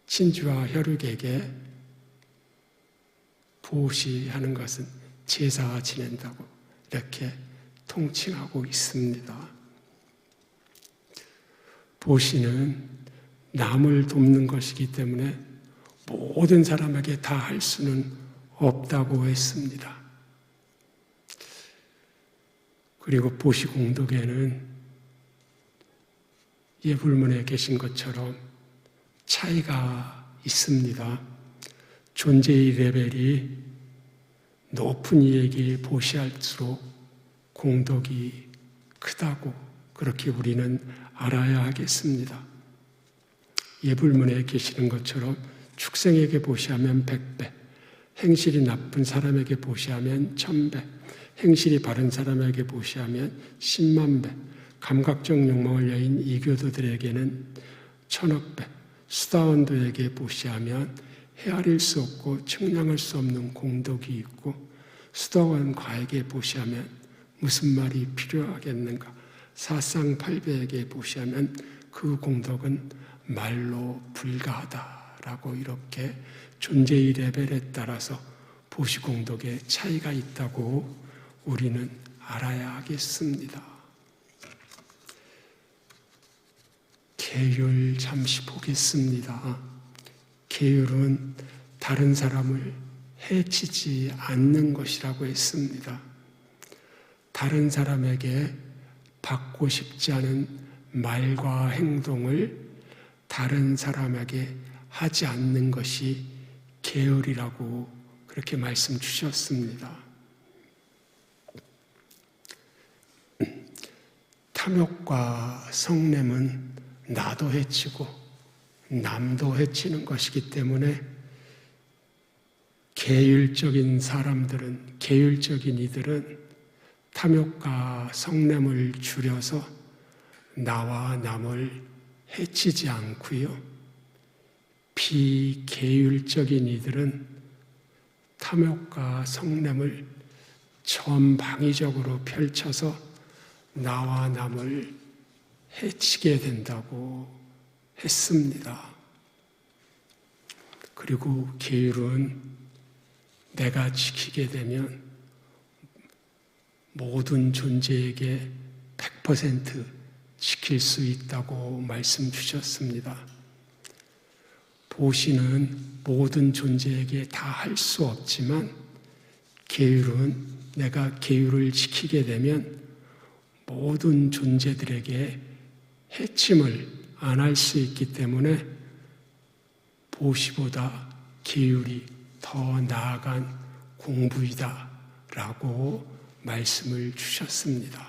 친주와 혈육에게 보시하는 것은 제사 지낸다고 이렇게 통칭하고 있습니다. 보시는 남을 돕는 것이기 때문에 모든 사람에게 다 할 수는 없다고 했습니다. 그리고 보시 공덕에는 예불문에 계신 것처럼 차이가 있습니다. 존재의 레벨이 높은 이에게 보시할수록 공덕이 크다고 그렇게 우리는 알아야 하겠습니다. 예불문에 계시는 것처럼 축생에게 보시하면 100배, 행실이 나쁜 사람에게 보시하면 1000배, 행실이 바른 사람에게 보시하면 10만 배, 감각적 욕망을 여인 이교도들에게는 1000억 배, 수다원도에게 보시하면 헤아릴 수 없고 측량할 수 없는 공덕이 있고 수다원과에게 보시하면 무슨 말이 필요하겠는가? 사쌍팔배에게 보시하면 그 공덕은 말로 불가하다라고 이렇게 존재의 레벨에 따라서 보시 공덕의 차이가 있다고 우리는 알아야 하겠습니다. 계율 잠시 보겠습니다. 계율은 다른 사람을 해치지 않는 것이라고 했습니다. 다른 사람에게 받고 싶지 않은 말과 행동을 다른 사람에게 하지 않는 것이 계율이라고 그렇게 말씀 주셨습니다. 탐욕과 성냄은 나도 해치고 남도 해치는 것이기 때문에 계율적인 사람들은, 계율적인 이들은 탐욕과 성냄을 줄여서 나와 남을 해치지 않고요. 비계율적인 이들은 탐욕과 성냄을 전방위적으로 펼쳐서 나와 남을 해치게 된다고 했습니다. 그리고 계율은 내가 지키게 되면 모든 존재에게 100% 지킬 수 있다고 말씀 주셨습니다. 보시는 모든 존재에게 다 할 수 없지만 계율은 내가 계율을 지키게 되면 모든 존재들에게 해침을 안 할 수 있기 때문에 보시보다 계율이 더 나아간 공부이다라고 말씀을 주셨습니다.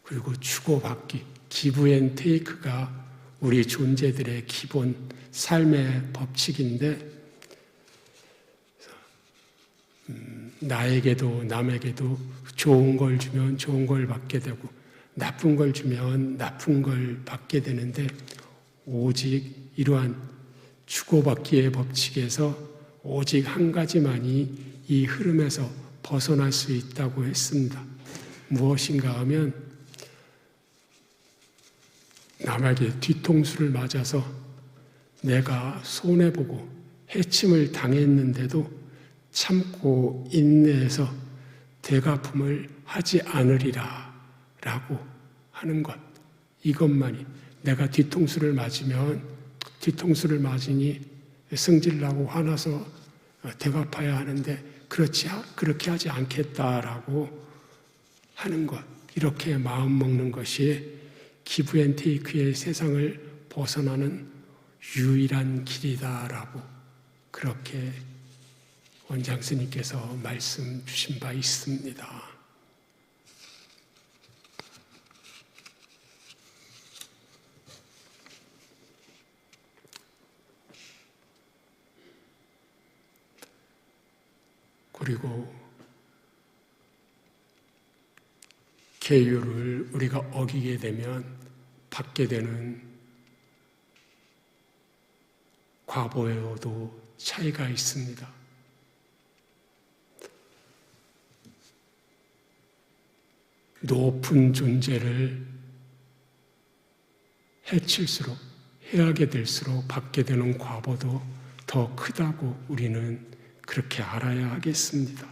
그리고 주고받기, 기브 앤 테이크가 우리 존재들의 기본 삶의 법칙인데 나에게도 남에게도 좋은 걸 주면 좋은 걸 받게 되고 나쁜 걸 주면 나쁜 걸 받게 되는데 오직 이러한 주고받기의 법칙에서 오직 한 가지만이 이 흐름에서 벗어날 수 있다고 했습니다. 무엇인가 하면 남에게 뒤통수를 맞아서 내가 손해보고 해침을 당했는데도 참고 인내해서 되갚음을 하지 않으리라 라고 하는 것, 이것만이 내가 뒤통수를 맞으니 승질나고 화나서 되갚아야 하는데 그렇게 하지 않겠다라고 하는 것, 이렇게 마음 먹는 것이 기브 앤 테이크의 세상을 벗어나는 유일한 길이다라고 그렇게 원장 스님께서 말씀 주신 바 있습니다. 그리고 계율을 우리가 어기게 되면 받게 되는 과보에도 차이가 있습니다. 높은 존재를 해칠수록, 해하게 될수록 받게 되는 과보도 더 크다고 우리는 그렇게 알아야 하겠습니다.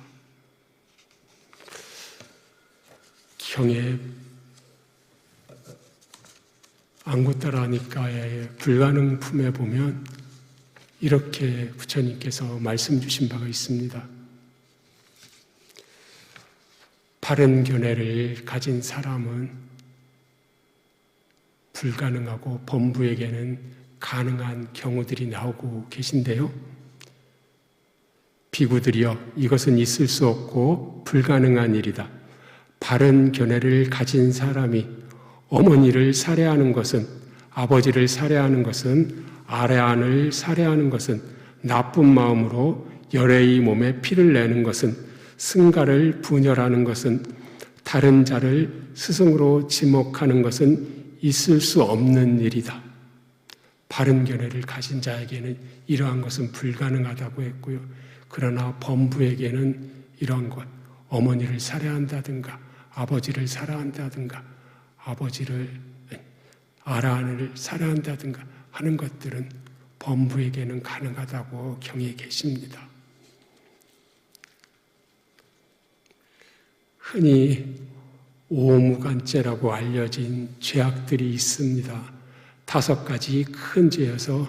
경에 안구따라니까의 불가능품에 보면 이렇게 부처님께서 말씀 주신 바가 있습니다. 바른 견해를 가진 사람은 불가능하고 범부에게는 가능한 경우들이 나오고 계신데요. 비구들이여, 이것은 있을 수 없고 불가능한 일이다. 바른 견해를 가진 사람이 어머니를 살해하는 것은, 아버지를 살해하는 것은, 아래안을 살해하는 것은, 나쁜 마음으로 열애의 몸에 피를 내는 것은, 승가를 분열하는 것은, 다른 자를 스승으로 지목하는 것은 있을 수 없는 일이다. 바른 견해를 가진 자에게는 이러한 것은 불가능하다고 했고요. 그러나 범부에게는 이러한 것, 어머니를 살해한다든가 아버지를 살해한다든가 아라한을 살해한다든가 하는 것들은 범부에게는 가능하다고 경에 계십니다. 흔히 오무간죄라고 알려진 죄악들이 있습니다. 5가지 큰 죄여서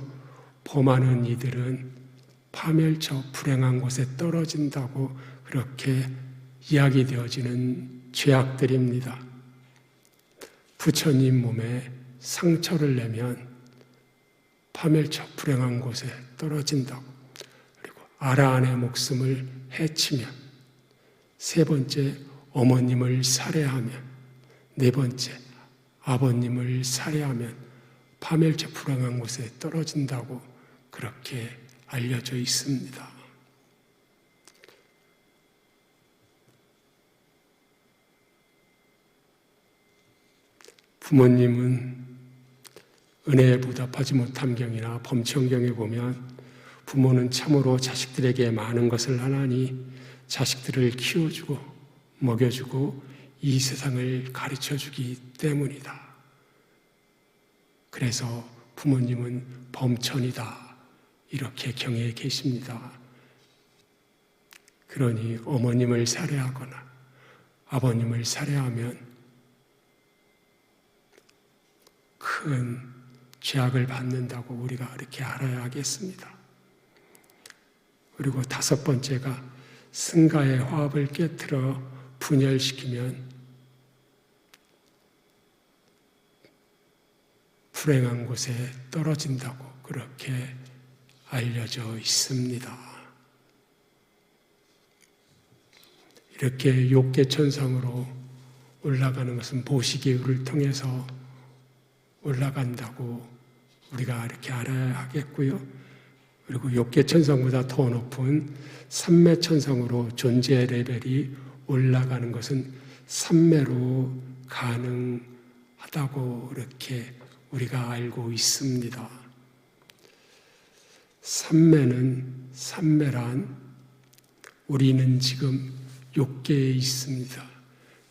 범하는 이들은 파멸처 불행한 곳에 떨어진다고 그렇게 이야기되어지는 죄악들입니다. 부처님 몸에 상처를 내면 파멸처 불행한 곳에 떨어진다고, 그리고 아라한의 목숨을 해치면, 3번째 어머님을 살해하면, 4번째 아버님을 살해하면 파멸처 불행한 곳에 떨어진다고 그렇게 알려져 있습니다. 부모님은 은혜에 보답하지 못한 경이나 범청경에 보면 부모는 참으로 자식들에게 많은 것을 하나니 자식들을 키워주고 먹여주고 이 세상을 가르쳐주기 때문이다. 그래서 부모님은 범천이다. 이렇게 경에 계십니다. 그러니 어머님을 살해하거나 아버님을 살해하면 큰 죄악을 받는다고 우리가 이렇게 알아야 하겠습니다. 그리고 5번째가 승가의 화합을 깨트려 분열시키면 불행한 곳에 떨어진다고 그렇게 알려져 있습니다. 이렇게 욕계천상으로 올라가는 것은 보시기를 통해서 올라간다고 우리가 이렇게 알아야 하겠고요. 그리고 욕계천상보다 더 높은 삼매천상으로 존재 레벨이 올라가는 것은 삼매로 가능하다고 이렇게 우리가 알고 있습니다. 삼매란 우리는 지금 욕계에 있습니다.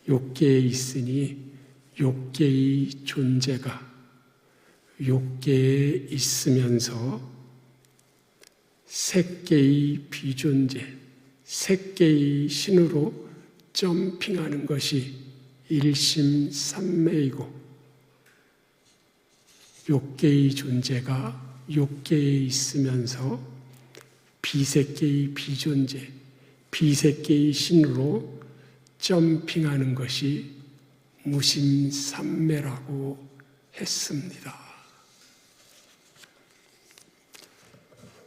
욕계에 있으니 욕계의 존재가 욕계에 있으면서 색계의 비존재, 색계의 신으로 점핑하는 것이 일심삼매이고, 욕계의 존재가 욕계에 있으면서 비색계의 비존재, 비색계의 신으로 점핑하는 것이 무심삼매라고 했습니다.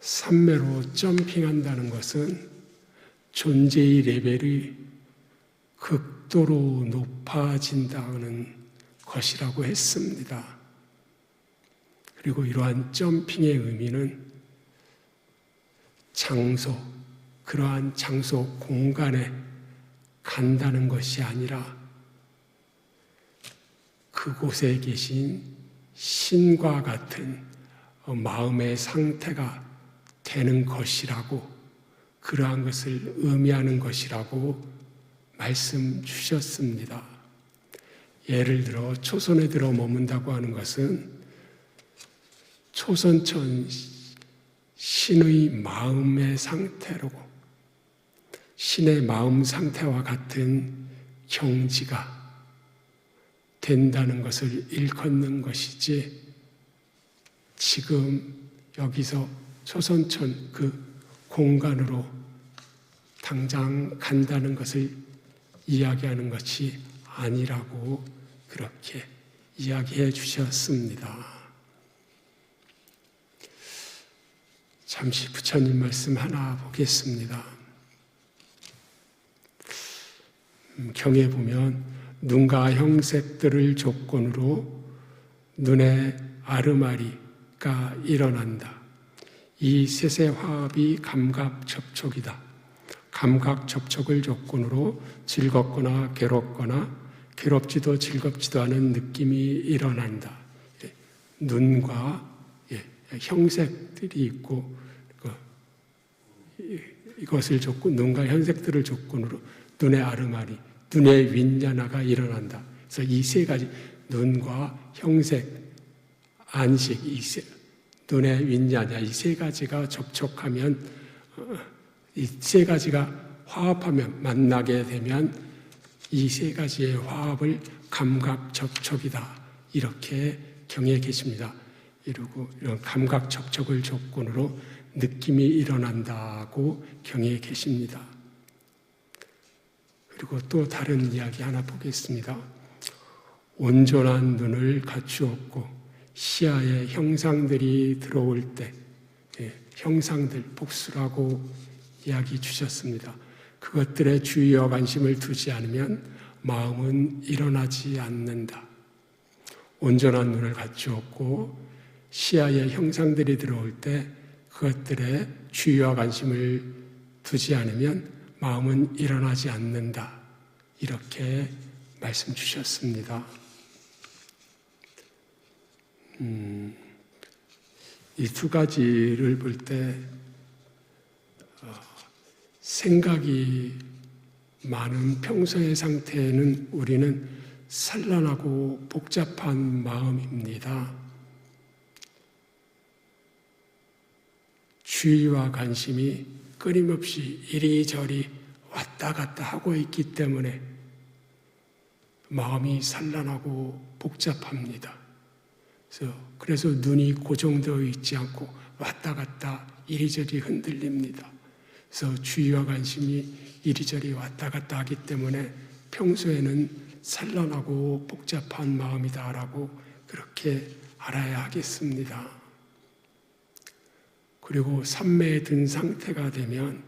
삼매로 점핑한다는 것은 존재의 레벨이 극도로 높아진다는 것이라고 했습니다. 그리고 이러한 점핑의 의미는 그러한 장소, 공간에 간다는 것이 아니라 그곳에 계신 신과 같은 마음의 상태가 되는 것이라고, 그러한 것을 의미하는 것이라고 말씀 주셨습니다. 예를 들어 초선에 들어 머문다고 하는 것은 초선천 신의 마음의 상태로 신의 마음 상태와 같은 경지가 된다는 것을 일컫는 것이지, 지금 여기서 초선천 그 공간으로 당장 간다는 것을 이야기하는 것이 아니라고 그렇게 이야기해 주셨습니다. 잠시 부처님 말씀 하나 보겠습니다. 경에 보면 눈과 형색들을 조건으로 눈의 아르마리가 일어난다. 이 셋의 화합이 감각 접촉이다. 감각 접촉을 조건으로 즐겁거나 괴롭거나 괴롭지도 즐겁지도 않은 느낌이 일어난다. 눈과 형색들이 있고 이것을 눈과 형색들을 조건으로 눈의 아르마리, 눈의 윈냐나가 일어난다. 그래서 이 세 가지, 눈과 형색, 안식, 눈의 윈냐나, 이 세 가지가 접촉하면, 이 세 가지가 화합하면, 만나게 되면 이 세 가지의 화합을 감각 접촉이다. 이렇게 경에 계십니다. 이러고 이런 감각 접촉을 조건으로 느낌이 일어난다고 경에 계십니다. 그리고 또 다른 이야기 하나 보겠습니다. 온전한 눈을 갖추었고 시야에 형상들이 들어올 때, 형상들, 복수라고 이야기 주셨습니다. 그것들에 주의와 관심을 두지 않으면 마음은 일어나지 않는다. 온전한 눈을 갖추었고 시야에 형상들이 들어올 때 그것들에 주의와 관심을 두지 않으면 마음은 일어나지 않는다. 이렇게 말씀 주셨습니다. 이 두 가지를 볼 때 생각이 많은 평소의 상태에는 우리는 산란하고 복잡한 마음입니다. 주의와 관심이 끊임없이 이리저리 왔다 갔다 하고 있기 때문에 마음이 산란하고 복잡합니다. 그래서 눈이 고정되어 있지 않고 왔다 갔다 이리저리 흔들립니다. 그래서 주의와 관심이 이리저리 왔다 갔다 하기 때문에 평소에는 산란하고 복잡한 마음이다라고 그렇게 알아야 하겠습니다. 그리고 삼매에 든 상태가 되면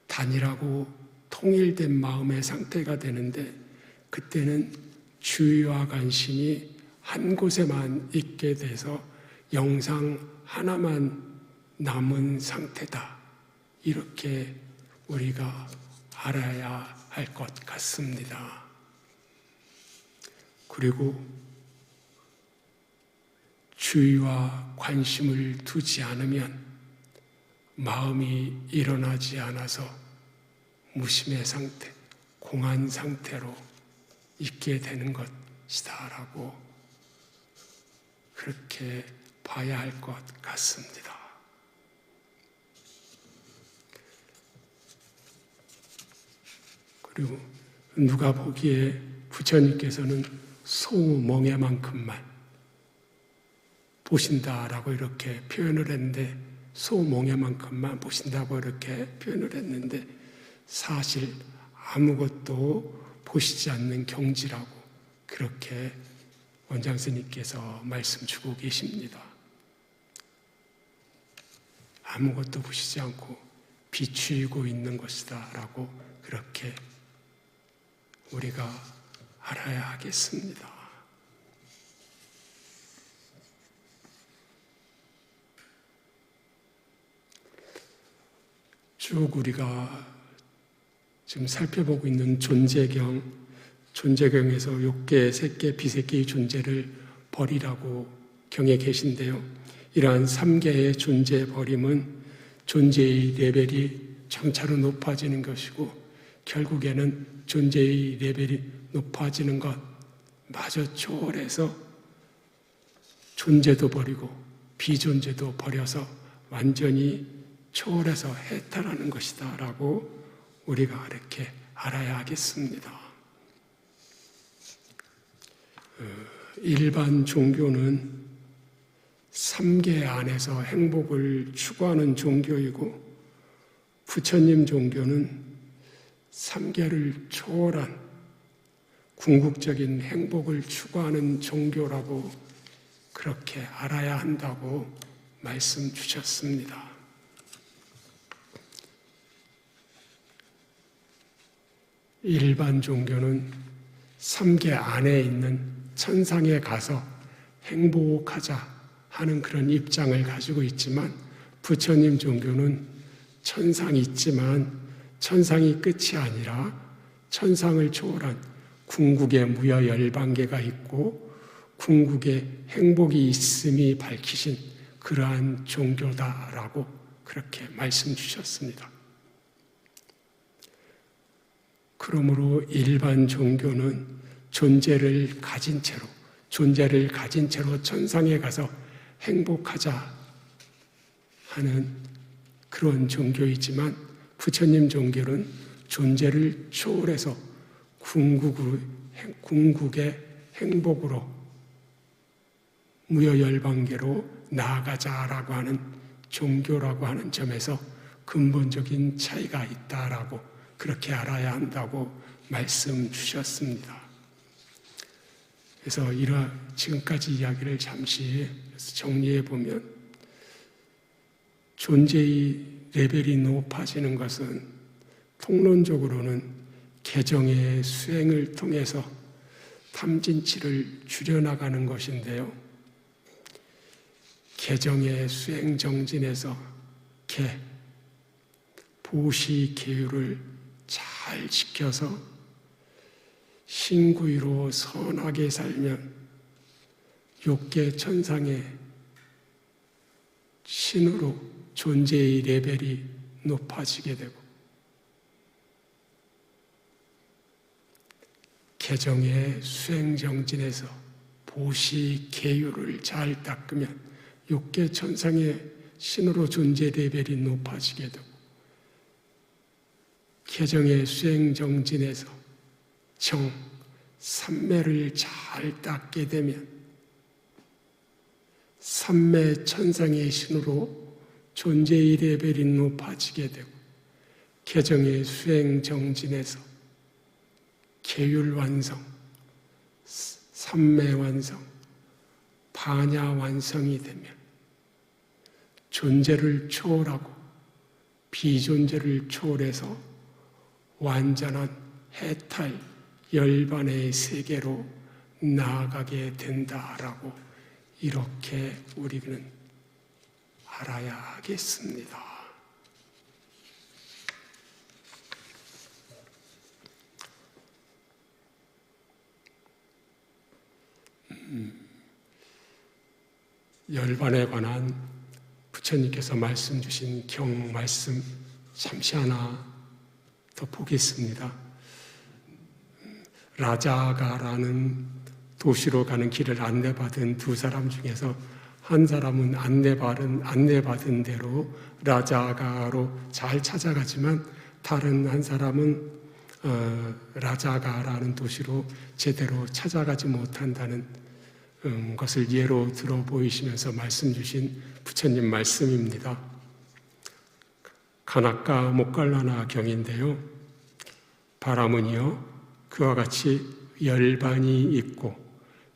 단일하고 통일된 마음의 상태가 되는데, 그때는 주의와 관심이 한 곳에만 있게 돼서 영상 하나만 남은 상태다. 이렇게 우리가 알아야 할 것 같습니다. 그리고 주의와 관심을 두지 않으면 마음이 일어나지 않아서 무심의 상태, 공한 상태로 있게 되는 것이다라고 그렇게 봐야 할 것 같습니다. 그리고 누가 보기에 부처님께서는 소멍에만큼만 보신다라고 이렇게 표현을 했는데, 소멍에만큼만 보신다고 이렇게 표현을 했는데, 사실 아무것도 보시지 않는 경지라고 그렇게 원장 스님께서 말씀 주고 계십니다. 아무것도 부시지 않고 비추이고 있는 것이다 라고 그렇게 우리가 알아야 하겠습니다. 쭉 우리가 지금 살펴보고 있는 존재경에서 욕계, 색계, 비색계의 존재를 버리라고 경에 계신데요. 이러한 3개의 존재 버림은 존재의 레벨이 점차로 높아지는 것이고 결국에는 존재의 레벨이 높아지는 것마저 초월해서 존재도 버리고 비존재도 버려서 완전히 초월해서 해탈하는 것이다 라고 우리가 이렇게 알아야 하겠습니다. 일반 종교는 3계 안에서 행복을 추구하는 종교이고 부처님 종교는 3계를 초월한 궁극적인 행복을 추구하는 종교라고 그렇게 알아야 한다고 말씀 주셨습니다. 일반 종교는 3계 안에 있는 천상에 가서 행복하자 하는 그런 입장을 가지고 있지만 부처님 종교는 천상이 있지만 천상이 끝이 아니라 천상을 초월한 궁극의 무여 열반계가 있고 궁극의 행복이 있음이 밝히신 그러한 종교다라고 그렇게 말씀 주셨습니다. 그러므로 일반 종교는 존재를 가진 채로 천상에 가서 행복하자 하는 그런 종교이지만 부처님 종교는 존재를 초월해서 궁극의 행복으로 무여열반계로 나아가자라고 하는 종교라고 하는 점에서 근본적인 차이가 있다라고 그렇게 알아야 한다고 말씀 주셨습니다. 그래서 지금까지 이야기를 잠시 정리해 보면 존재의 레벨이 높아지는 것은 통론적으로는 개정의 수행을 통해서 탐진치를 줄여나가는 것인데요. 개정의 수행 정진에서 보시 계율을 잘 지켜서 신구의로 선하게 살면 욕계 천상의 신으로 존재의 레벨이 높아지게 되고 개정의 수행정진에서 보시 계율을 잘 닦으면 욕계 천상의 신으로 존재 레벨이 높아지게 되고 개정의 수행정진에서 삼매를 잘 닦게 되면 삼매 천상의 신으로 존재의 레벨이 높아지게 되고 개정의 수행정진에서 계율 완성, 삼매 완성, 반야 완성이 되면 존재를 초월하고 비존재를 초월해서 완전한 해탈, 열반의 세계로 나아가게 된다라고 이렇게 우리는 알아야 하겠습니다. 열반에 관한 부처님께서 말씀 주신 경 말씀 잠시 하나 더 보겠습니다. 라자가라는 도시로 가는 길을 안내받은 두 사람 중에서 한 사람은 안내받은 대로 라자가로 잘 찾아가지만 다른 한 사람은 라자가라는 도시로 제대로 찾아가지 못한다는 것을 예로 들어 보이시면서 말씀 주신 부처님 말씀입니다. 가나까 목갈라나 경인데요. 바람은요 그와 같이 열반이 있고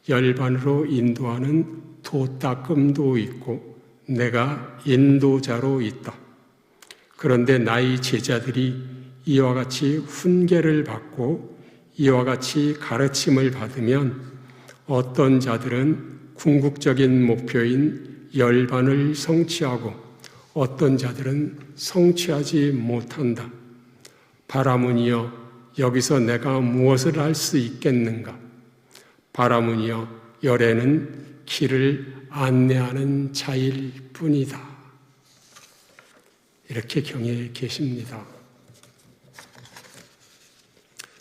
열반으로 인도하는 도닦음도 있고 내가 인도자로 있다. 그런데 나의 제자들이 이와 같이 훈계를 받고 이와 같이 가르침을 받으면 어떤 자들은 궁극적인 목표인 열반을 성취하고 어떤 자들은 성취하지 못한다. 바라무니여, 여기서 내가 무엇을 할 수 있겠는가? 바라무니여, 열애는 길을 안내하는 자일 뿐이다. 이렇게 경에 계십니다.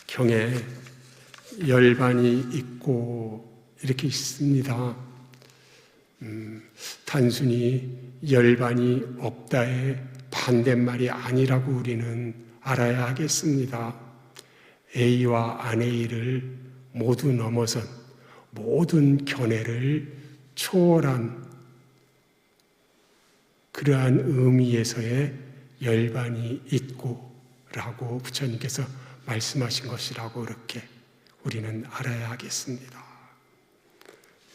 경에 열반이 있고 이렇게 있습니다. 단순히 열반이 없다의 반대말이 아니라고 우리는 알아야 하겠습니다. A와 아내이를 모두 넘어선 모든 견해를 초월한 그러한 의미에서의 열반이 있고 라고 부처님께서 말씀하신 것이라고 그렇게 우리는 알아야 하겠습니다.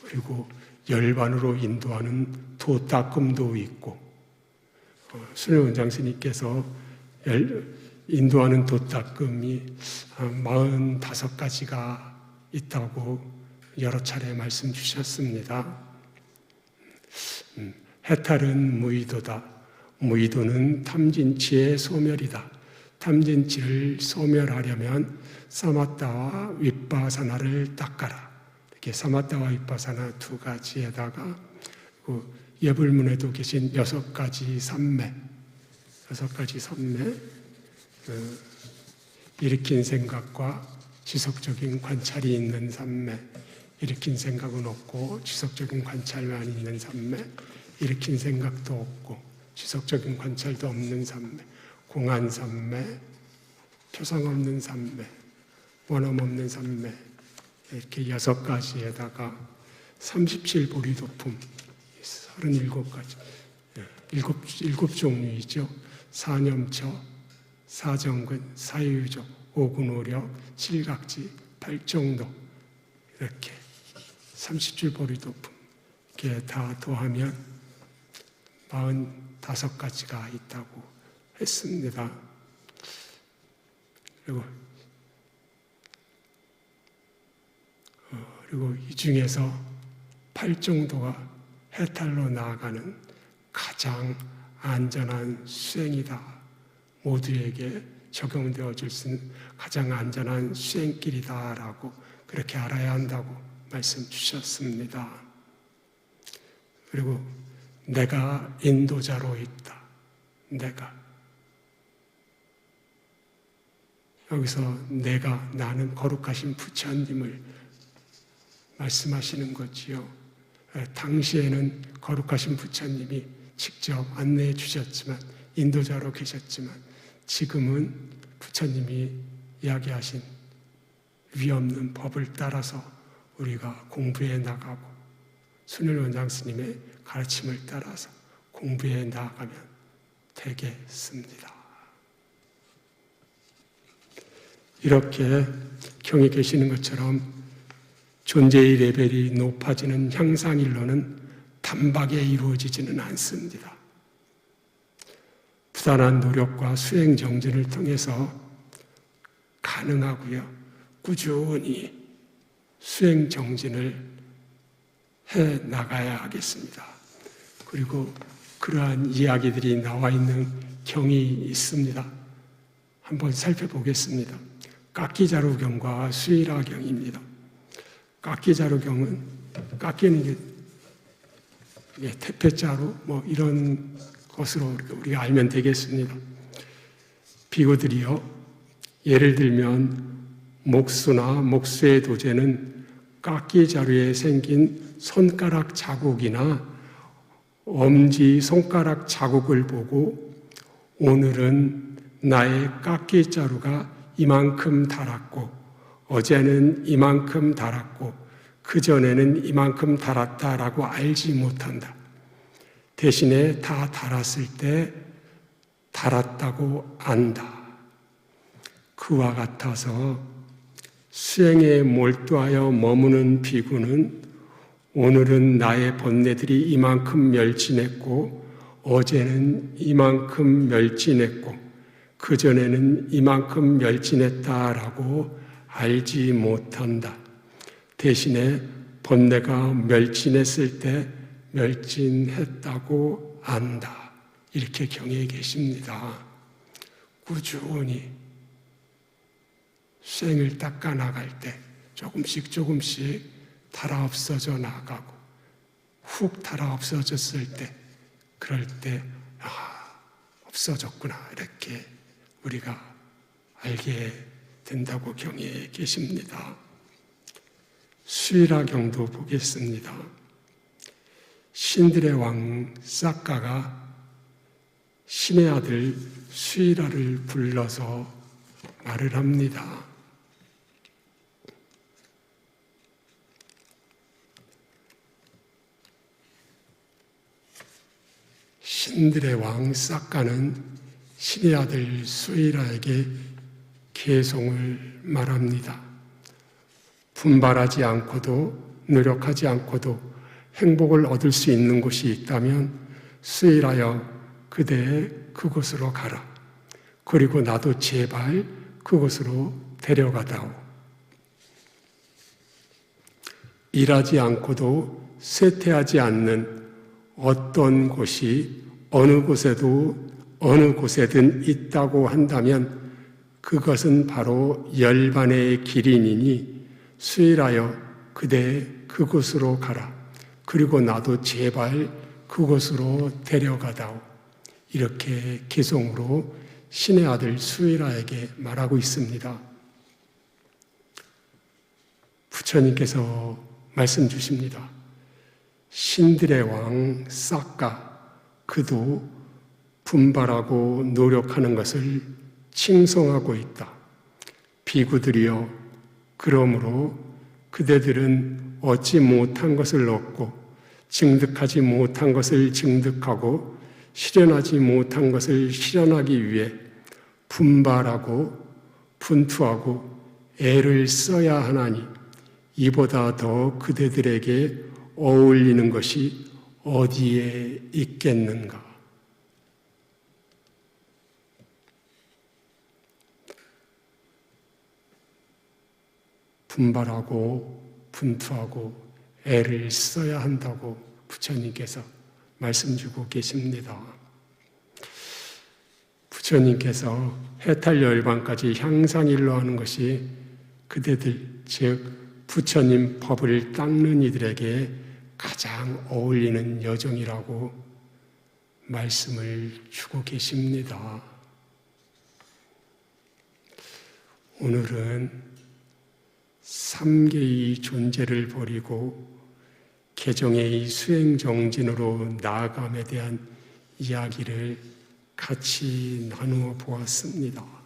그리고 열반으로 인도하는 도닦음도 있고 순회원장 스님께서 인도하는 도닦음이 45가지가 있다고 여러 차례 말씀 주셨습니다. 해탈은 무의도다. 무의도는 탐진치의 소멸이다. 탐진치를 소멸하려면 사마타와 윗바사나를 닦아라. 이렇게 사마타와 윗바사나 두 가지에다가 예불문에도 계신 6가지 삼매, 6가지 삼매, 일으킨 생각과 지속적인 관찰이 있는 삼매, 일으킨 생각은 없고 지속적인 관찰만 있는 삼매, 일으킨 생각도 없고 지속적인 관찰도 없는 삼매, 공안 삼매, 표상 없는 삼매, 원엄 없는 삼매, 이렇게 6가지에다가 37보리 도품 37가지, 7 종류이죠. 사념처, 사정근, 사유적, 오근오력, 칠각지, 팔정도 이렇게 37보리 도품 이렇게 다 더하면 45가지가 있다고 했습니다. 그리고 이 중에서 팔정도가 해탈로 나아가는 가장 안전한 수행이다. 모두에게 적용되어질 수 있는 가장 안전한 수행길이다라고 그렇게 알아야 한다고 말씀 주셨습니다. 그리고 내가 인도자로 있다. 내가. 여기서 내가, 나는 거룩하신 부처님을 말씀하시는 거지요. 당시에는 거룩하신 부처님이 직접 안내해 주셨지만, 인도자로 계셨지만, 지금은 부처님이 이야기하신 위없는 법을 따라서 우리가 공부해 나가고 순일원장 스님의 가르침을 따라서 공부해 나가면 되겠습니다. 이렇게 경에 계시는 것처럼 존재의 레벨이 높아지는 향상일로는 단박에 이루어지지는 않습니다. 부단한 노력과 수행 정진을 통해서 가능하고요. 꾸준히 수행 정진을 해 나가야 하겠습니다. 그리고 그러한 이야기들이 나와 있는 경이 있습니다. 한번 살펴보겠습니다. 깎기자루경과 수일화경입니다. 깎기자루경은, 깎기는 이게 태페자루 뭐 이런 것으로 우리가 알면 되겠습니다. 비구들이요, 예를 들면 목수나 목수의 도제는 깎기자루에 생긴 손가락 자국이나 엄지 손가락 자국을 보고 오늘은 나의 깎기자루가 이만큼 달았고 어제는 이만큼 달았고 그전에는 이만큼 달았다라고 알지 못한다. 대신에 다 달았을 때 달았다고 안다. 그와 같아서 수행에 몰두하여 머무는 비구는 오늘은 나의 번뇌들이 이만큼 멸진했고 어제는 이만큼 멸진했고 그전에는 이만큼 멸진했다라고 알지 못한다. 대신에 번뇌가 멸진했을 때 멸진했다고 안다. 이렇게 경에 계십니다. 꾸준히 쇳을 닦아 나갈 때 조금씩 달아 없어져 나가고 훅 달아 없어졌을 때 그럴 때 없어졌구나 이렇게 우리가 알게 된다고 경에 계십니다. 수일하경도 보겠습니다. 신들의 왕 싹가가 신의 아들 수일하를 불러서 말을 합니다. 신들의 왕 싹가는 신의 아들 수일하에게 계송을 말합니다. 분발하지 않고도 노력하지 않고도 행복을 얻을 수 있는 곳이 있다면 수일하여 그대 그곳으로 가라. 그리고 나도 제발 그곳으로 데려가다오. 일하지 않고도 쇠퇴하지 않는 어떤 곳이 어느 곳에든 있다고 한다면 그것은 바로 열반의 길이니니 수일하여 그대 그곳으로 가라. 그리고 나도 제발 그곳으로 데려가다오. 이렇게 계송으로 신의 아들 수일하에게 말하고 있습니다. 부처님께서 말씀 주십니다. 신들의 왕 싹가 그도 분발하고 노력하는 것을 칭송하고 있다. 비구들이여 그러므로 그대들은 얻지 못한 것을 얻고 증득하지 못한 것을 증득하고 실현하지 못한 것을 실현하기 위해 분발하고 분투하고 애를 써야 하나니 이보다 더 그대들에게 어울리는 것이 어디에 있겠는가? 분발하고 분투하고 애를 써야 한다고 부처님께서 말씀 주고 계십니다. 부처님께서 해탈열반까지 향상일로 하는 것이 그대들, 즉 부처님 법을 닦는 이들에게 가장 어울리는 여정이라고 말씀을 주고 계십니다. 오늘은 삼계의 존재를 버리고 개정의 수행정진으로 나아감에 대한 이야기를 같이 나누어 보았습니다.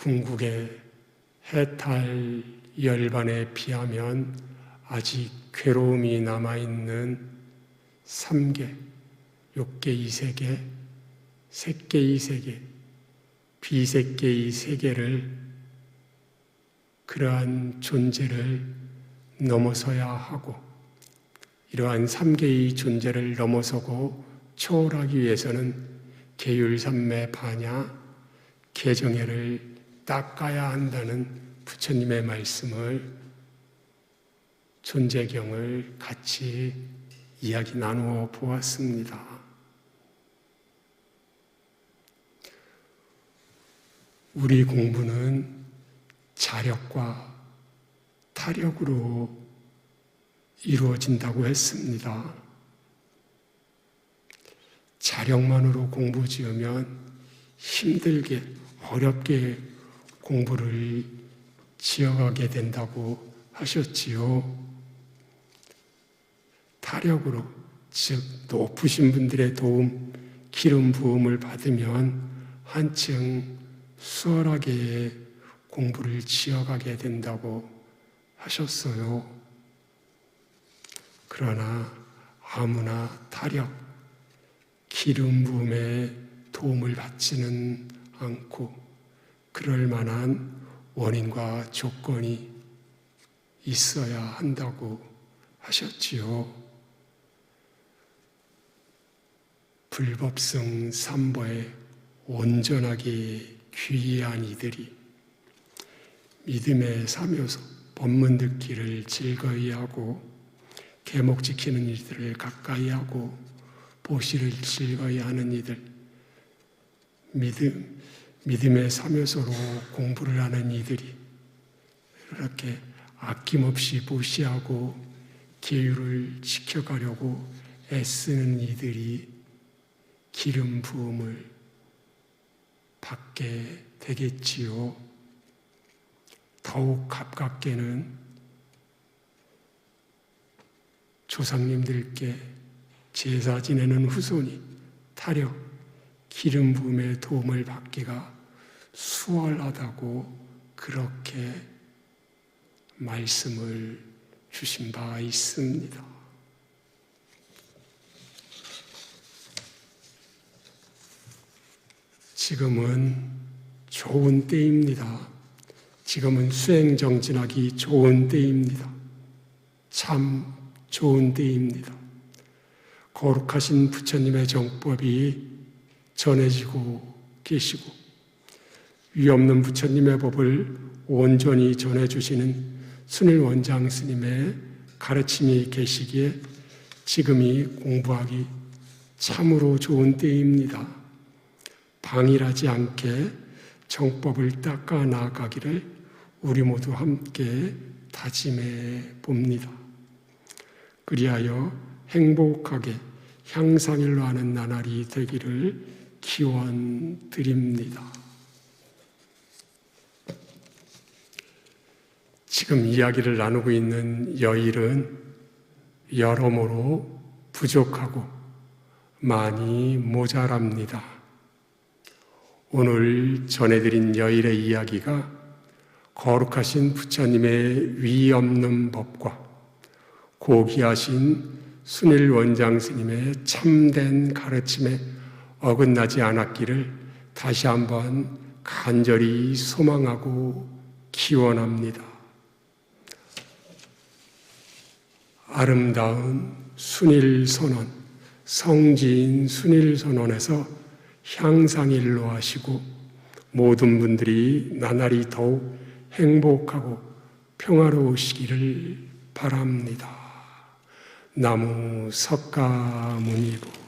궁극의 해탈 열반에 비하면 아직 괴로움이 남아있는 3계, 욕계의 세계, 색계의 세계, 비색계의 세계를 그러한 존재를 넘어서야 하고 이러한 3계의 존재를 넘어서고 초월하기 위해서는 계율삼매 반야, 개정회를 닦아야 한다는 부처님의 말씀을 존재경을 같이 이야기 나누어 보았습니다. 우리 공부는 자력과 타력으로 이루어진다고 했습니다. 자력만으로 공부 지으면 힘들게 어렵게 공부를 지어가게 된다고 하셨지요. 타력으로, 즉 높으신 분들의 도움, 기름 부음을 받으면 한층 수월하게 공부를 지어가게 된다고 하셨어요. 그러나 아무나 타력, 기름 부음의 도움을 받지는 않고 그럴 만한 원인과 조건이 있어야 한다고 하셨지요. 불법성 삼보에 온전하게 귀의한 이들이 믿음의 사묘소, 법문 듣기를 즐거이 하고 계목 지키는 이들을 가까이 하고 보시를 즐거이 하는 이들, 믿음의 사묘소로 공부를 하는 이들이 이렇게 아낌없이 보시하고 계율을 지켜가려고 애쓰는 이들이 기름 부음을 받게 되겠지요. 더욱 가깝게는 조상님들께 제사 지내는 후손이 타력 기름 부음의 도움을 받기가 수월하다고 그렇게 말씀을 주신 바 있습니다. 지금은 좋은 때입니다. 지금은 수행정진하기 좋은 때입니다. 참 좋은 때입니다. 거룩하신 부처님의 정법이 전해지고 계시고 위없는 부처님의 법을 온전히 전해주시는 순일원장 스님의 가르침이 계시기에 지금이 공부하기 참으로 좋은 때입니다. 방일하지 않게 정법을 닦아 나아가기를 우리 모두 함께 다짐해 봅니다. 그리하여 행복하게 향상일로 하는 나날이 되기를 기원드립니다. 지금 이야기를 나누고 있는 여일은 여러모로 부족하고 많이 모자랍니다. 오늘 전해드린 여일의 이야기가 거룩하신 부처님의 위 없는 법과 고귀하신 순일 원장 스님의 참된 가르침에 어긋나지 않았기를 다시 한번 간절히 소망하고 기원합니다. 아름다운 순일선언, 성지인 순일선언에서 향상일로 하시고 모든 분들이 나날이 더욱 행복하고 평화로우시기를 바랍니다. 나무 석가모니로